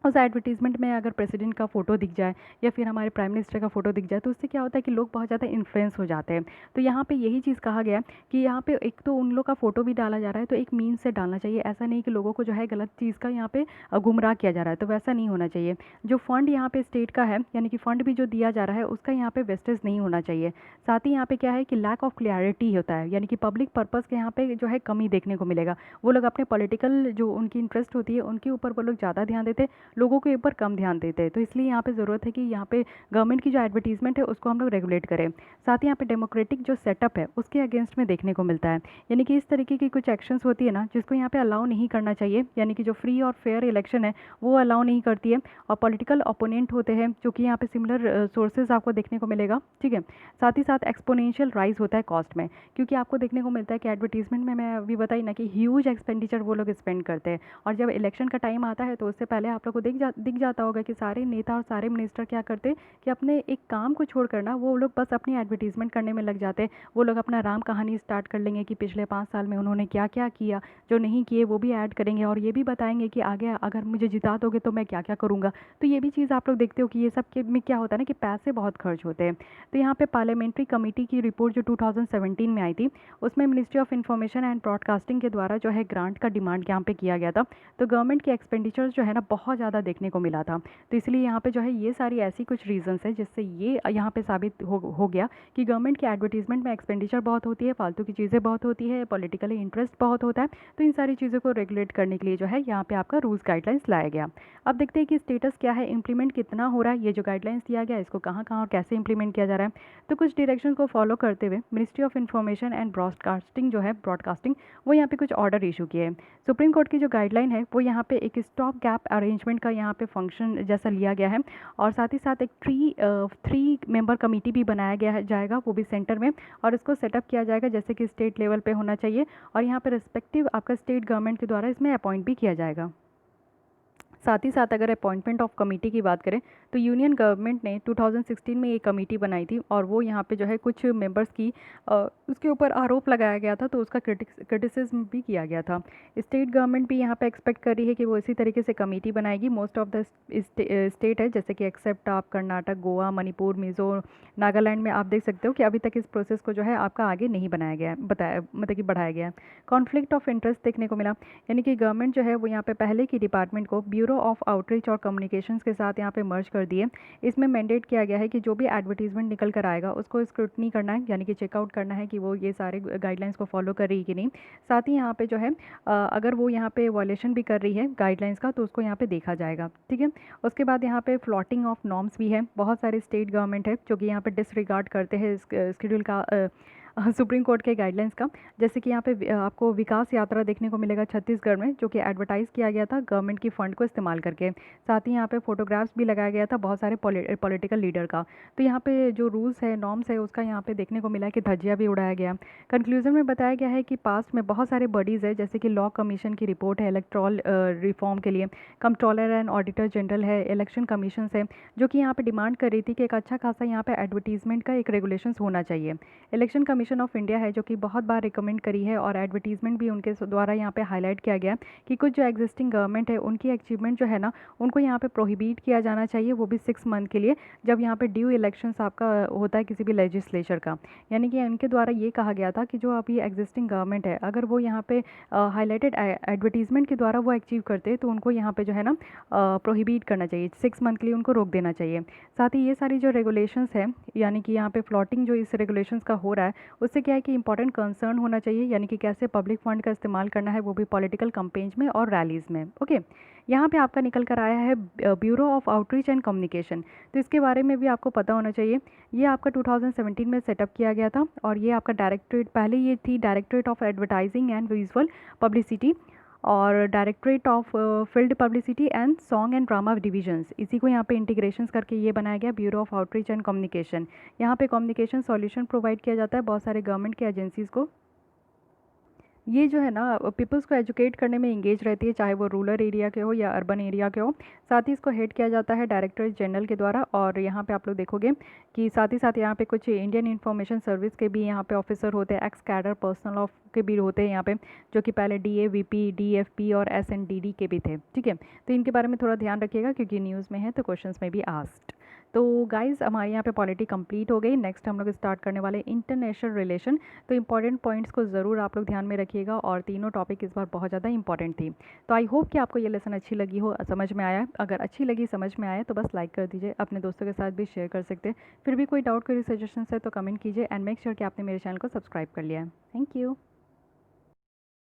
उस एडवर्टीज़मेंट में अगर प्रेसिडेंट का फ़ोटो दिख जाए या फिर हमारे प्राइम मिनिस्टर का फ़ोटो दिख जाए, तो उससे क्या होता है कि लोग बहुत ज़्यादा इन्फ्लुएंस हो जाते हैं। तो यहाँ पे यही चीज़ कहा गया है कि यहाँ पे एक तो उन लोग का फ़ोटो भी डाला जा रहा है, तो एक मीन्स से डालना चाहिए। ऐसा नहीं कि लोगों को जो है गलत चीज़ का यहाँ पे गुमराह किया जा रहा है, तो वैसा नहीं होना चाहिए। जो फ़ंड यहाँ पे स्टेट का है, यानी कि फ़ंड भी जो दिया जा रहा है उसका यहाँ पे वेस्टेज नहीं होना चाहिए। साथ ही यहाँ पे क्या है कि लैक ऑफ क्लियरिटी होता है, यानी कि पब्लिक पर्पज़ के यहाँ पे जो है कमी देखने को मिलेगा। वो लोग अपने पॉलिटिकल जो उनकी इंटरेस्ट होती है उनके ऊपर वो लोग ज़्यादा ध्यान देते, लोगों के ऊपर कम ध्यान देते हैं। तो इसलिए यहाँ पे ज़रूरत है कि यहाँ पे गवर्नमेंट की जो एडवर्टीज़मेंट है उसको हम लोग रेगुलेट करें। साथ ही यहाँ पे डेमोक्रेटिक जो सेटअप है उसके अगेंस्ट में देखने को मिलता है, यानी कि इस तरीके की कुछ एक्शंस होती है ना जिसको यहाँ पे अलाउ नहीं करना चाहिए, यानी कि जो फ्री और फेयर इलेक्शन है वो अलाउ नहीं करती है। और पॉलिटिकल ओपोनेंट होते हैं जो कि यहाँ पे सिमिलर सोर्सेज आपको देखने को मिलेगा, ठीक है। साथ ही साथ एक्सपोनेंशियल राइज होता है कॉस्ट में, क्योंकि आपको देखने को मिलता है कि एडवर्टीज़मेंट में मैं अभी बताई ना कि ह्यूज एक्सपेंडिचर वो लोग स्पेंड करते हैं, और जब इलेक्शन का टाइम आता है तो उससे पहले आप लोग को दिख जाता होगा कि सारे नेता और सारे मिनिस्टर क्या करते कि अपने एक काम को छोड़ कर ना वो लोग बस अपनी एडवर्टीज़मेंट करने में लग जाते। वो लोग अपना राम कहानी स्टार्ट कर लेंगे कि पिछले 5 साल में उन्होंने क्या क्या किया, जो नहीं किए वो भी ऐड करेंगे, और ये भी बताएंगे कि आगे अगर मुझे जिता दोगे तो मैं क्या क्या करूँगा। तो ये भी चीज़ आप लोग देखते हो कि ये सब के में क्या होता है ना कि पैसे बहुत खर्च होते हैं। तो यहाँ पे पार्लियामेंट्री कमेटी की रिपोर्ट जो 2017 में आई थी उसमें ministry of information and broadcasting के द्वारा जो है ग्रांट का डिमांड यहाँ पे किया गया था। तो गवर्नमेंट के एक्सपेंडिचर्स जो है ना बहुत ज़्यादा देखने को मिला था। तो इसलिए यहाँ पे जो है ये सारी ऐसी कुछ रीजंस है जिससे ये यहाँ पे साबित हो गया कि गवर्नमेंट की एडवर्टीज़मेंट में एक्सपेंडिचर बहुत होती है, फालतू की चीज़ें बहुत होती है, पॉलिटिकली इंटरेस्ट बहुत होता है। तो इन सारी चीज़ों को रेगुलेट करने के लिए जो है यहाँ पे आपका रूल्स गाइडलाइंस लाया गया। अब देखते हैं कि स्टेटस क्या है, इंप्लीमेंट कितना हो रहा है, ये जो गाइडलाइंस दिया गया इसको कहाँ कहाँ और कैसे इंप्लीमेंट किया जा रहा है। तो कुछ डायरेक्शन को फॉलो करते हुए ministry of information and broadcasting जो है ब्रॉडकास्टिंग वो यहाँ पे कुछ ऑर्डर इशू किए हैं। सुप्रीम कोर्ट की जो गाइडलाइन है वो यहाँ पे एक स्टॉप गैप अरेंजमेंट का यहाँ पे फंक्शन जैसा लिया गया है, और साथ ही साथ एक 3 मेंबर कमेटी भी बनाया गया जाएगा, वो भी सेंटर में, और इसको सेटअप किया जाएगा जैसे कि स्टेट लेवल पे होना चाहिए, और यहाँ पे रिस्पेक्टिव आपका स्टेट गवर्नमेंट के द्वारा इसमें अपॉइंट भी किया जाएगा। साथ ही साथ अगर अपॉइंटमेंट ऑफ कमेटी की बात करें तो यूनियन गवर्नमेंट ने 2016 में ये कमेटी बनाई थी, और वो यहाँ पे जो है कुछ मेंबर्स की उसके ऊपर आरोप लगाया गया था, तो उसका क्रिटिसिज्म भी किया गया था। स्टेट गवर्नमेंट भी यहाँ पे एक्सपेक्ट कर रही है कि वो इसी तरीके से कमेटी बनाएगी। मोस्ट ऑफ द स्टेट है जैसे कि एक्सेप्ट आप कर्नाटक, गोवा, मणिपुर, मिज़ोरम, नागालैंड में आप देख सकते हो कि अभी तक इस प्रोसेस को जो है आपका आगे नहीं बनाया गया है, बताया मतलब कि बढ़ाया गया है। कॉन्फ्लिक्ट ऑफ इंटरेस्ट देखने को मिला, यानी कि गवर्नमेंट जो है वो यहाँ पे पहले की डिपार्टमेंट को ब्यूरो ऑफ आउटरीच और कम्युनिकेशंस के साथ यहाँ पे मर्ज कर दिए। इसमें मैंडेट किया गया है कि जो भी एडवर्टीजमेंट निकल कर आएगा उसको स्क्रूटनी करना है, यानी कि चेकआउट करना है कि वो ये सारे गाइडलाइंस को फॉलो कर रही है कि नहीं। साथ ही यहाँ पे जो है अगर वो यहाँ पे वायलेशन भी कर रही है गाइडलाइंस का तो उसको यहाँ पे देखा जाएगा, ठीक है। उसके बाद यहाँ पे फ्लॉटिंग ऑफ नॉर्म्स भी है। बहुत सारे स्टेट गवर्नमेंट है जो कि यहाँ पे डिसरिगार्ड करते हैं स्केड्यूल का सुप्रीम कोर्ट के गाइडलाइंस का। जैसे कि यहाँ पे आपको विकास यात्रा देखने को मिलेगा छत्तीसगढ़ में, जो कि एडवर्टाइज़ किया गया था गवर्नमेंट की फ़ंड को इस्तेमाल करके। साथ ही यहाँ पे फ़ोटोग्राफ्स भी लगाया गया था बहुत सारे पॉलिटिकल लीडर का। तो यहाँ पे जो रूल्स है, नॉर्म्स है, उसका यहाँ पे देखने को मिला कि धज्जियाँ भी उड़ाया गया। कंक्लूजन में बताया गया है कि पास्ट में बहुत सारे बॉडीज़ है, जैसे कि लॉ कमीशन की रिपोर्ट है इलेक्ट्रॉल रिफॉर्म के लिए, कंट्रोलर एंड ऑडिटर जनरल है, इलेक्शन कमीशन है, जो कि यहाँ पे डिमांड कर रही थी कि एक अच्छा खासा यहाँ पे एडवर्टीजमेंट का एक रेगुलेशंस होना चाहिए। इलेक्शन कमीशन ऑफ इंडिया है, जो कि बहुत बार रिकमेंड करी है और एडवर्टीजमेंट भी उनके द्वारा यहाँ पे हाईलाइट किया गया कि कुछ जो एग्जिस्टिंग गवर्नमेंट है उनकी अचीवमेंट जो है ना, उनको यहाँ पे प्रोहिबिट किया जाना चाहिए, वो भी 6 मंथ के लिए, जब यहाँ पे ड्यू इलेक्शंस आपका होता है किसी भी लेजिस्लेचर का। यानी कि उनके द्वारा ये कहा गया था कि जो अभी एग्जिस्टिंग गवर्नमेंट है, अगर वो यहाँ पे हाईलाइटेड एडवर्टीजमेंट के द्वारा वो अचीव करते तो उनको यहाँ पे जो है ना प्रोहिबिट करना चाहिए, 6 मंथ के लिए उनको रोक देना चाहिए। साथ ही ये सारी जो रेगुलेशंस है, यानी कि यहाँ पे फ्लॉटिंग जो इस रेगुलेशंस का हो रहा है, उससे क्या है कि इंपॉर्टेंट कंसर्न होना चाहिए, यानी कि कैसे पब्लिक फंड का इस्तेमाल करना है, वो भी पॉलिटिकल कैंपेन्स में और रैलीज़ में। ओके, यहाँ पे आपका निकल कर आया है bureau of outreach and communication. तो इसके बारे में भी आपको पता होना चाहिए। ये आपका 2017 में सेटअप किया गया था और ये आपका डायरेक्टरेट, पहले ये थी directorate of advertising and visual publicity और directorate of field publicity and song and drama divisions, इसी को यहाँ पे इंटीग्रेशंस करके ये बनाया गया bureau of outreach and communication. यहाँ पे कम्युनिकेशन सॉल्यूशन प्रोवाइड किया जाता है बहुत सारे गवर्नमेंट के एजेंसीज़ को। ये जो है ना पीपल्स को एजुकेट करने में इंगेज रहती है, चाहे वो रूरल एरिया के हो या अर्बन एरिया के हो। साथ ही इसको हेड किया जाता है डायरेक्टरेट जनरल के द्वारा। और यहाँ पे आप लोग देखोगे कि साथ ही साथ यहाँ पे कुछ इंडियन इंफॉर्मेशन सर्विस के भी यहाँ पे ऑफिसर होते हैं, एक्स कैडर पर्सनल ऑफ के भी होते हैं यहाँ पे, जो कि पहले DA, VP, DFP और SNDD के भी थे। ठीक है, तो इनके बारे में थोड़ा ध्यान रखिएगा क्योंकि न्यूज़ में है तो क्वेश्चंस में भी आस्क्ड। तो गाइज़ हमारे यहाँ पे पॉलिटी कंप्लीट हो गई। नेक्स्ट हम लोग स्टार्ट करने वाले इंटरनेशनल रिलेशन। तो इंपॉर्टेंट पॉइंट्स को ज़रूर आप लोग ध्यान में रखिएगा और तीनों टॉपिक इस बार बहुत ज़्यादा इंपॉर्टेंट थी। तो आई होप कि आपको ये लेसन अच्छी लगी हो, समझ में आया। अगर अच्छी लगी, समझ में आया तो बस लाइक कर दीजिए, अपने दोस्तों के साथ भी शेयर कर सकते हैं। फिर भी कोई डाउट, कोई सजेशन है तो कमेंट कीजिए एंड मेक श्योर कि आपने मेरे चैनल को सब्सक्राइब कर लिया है। Thank you.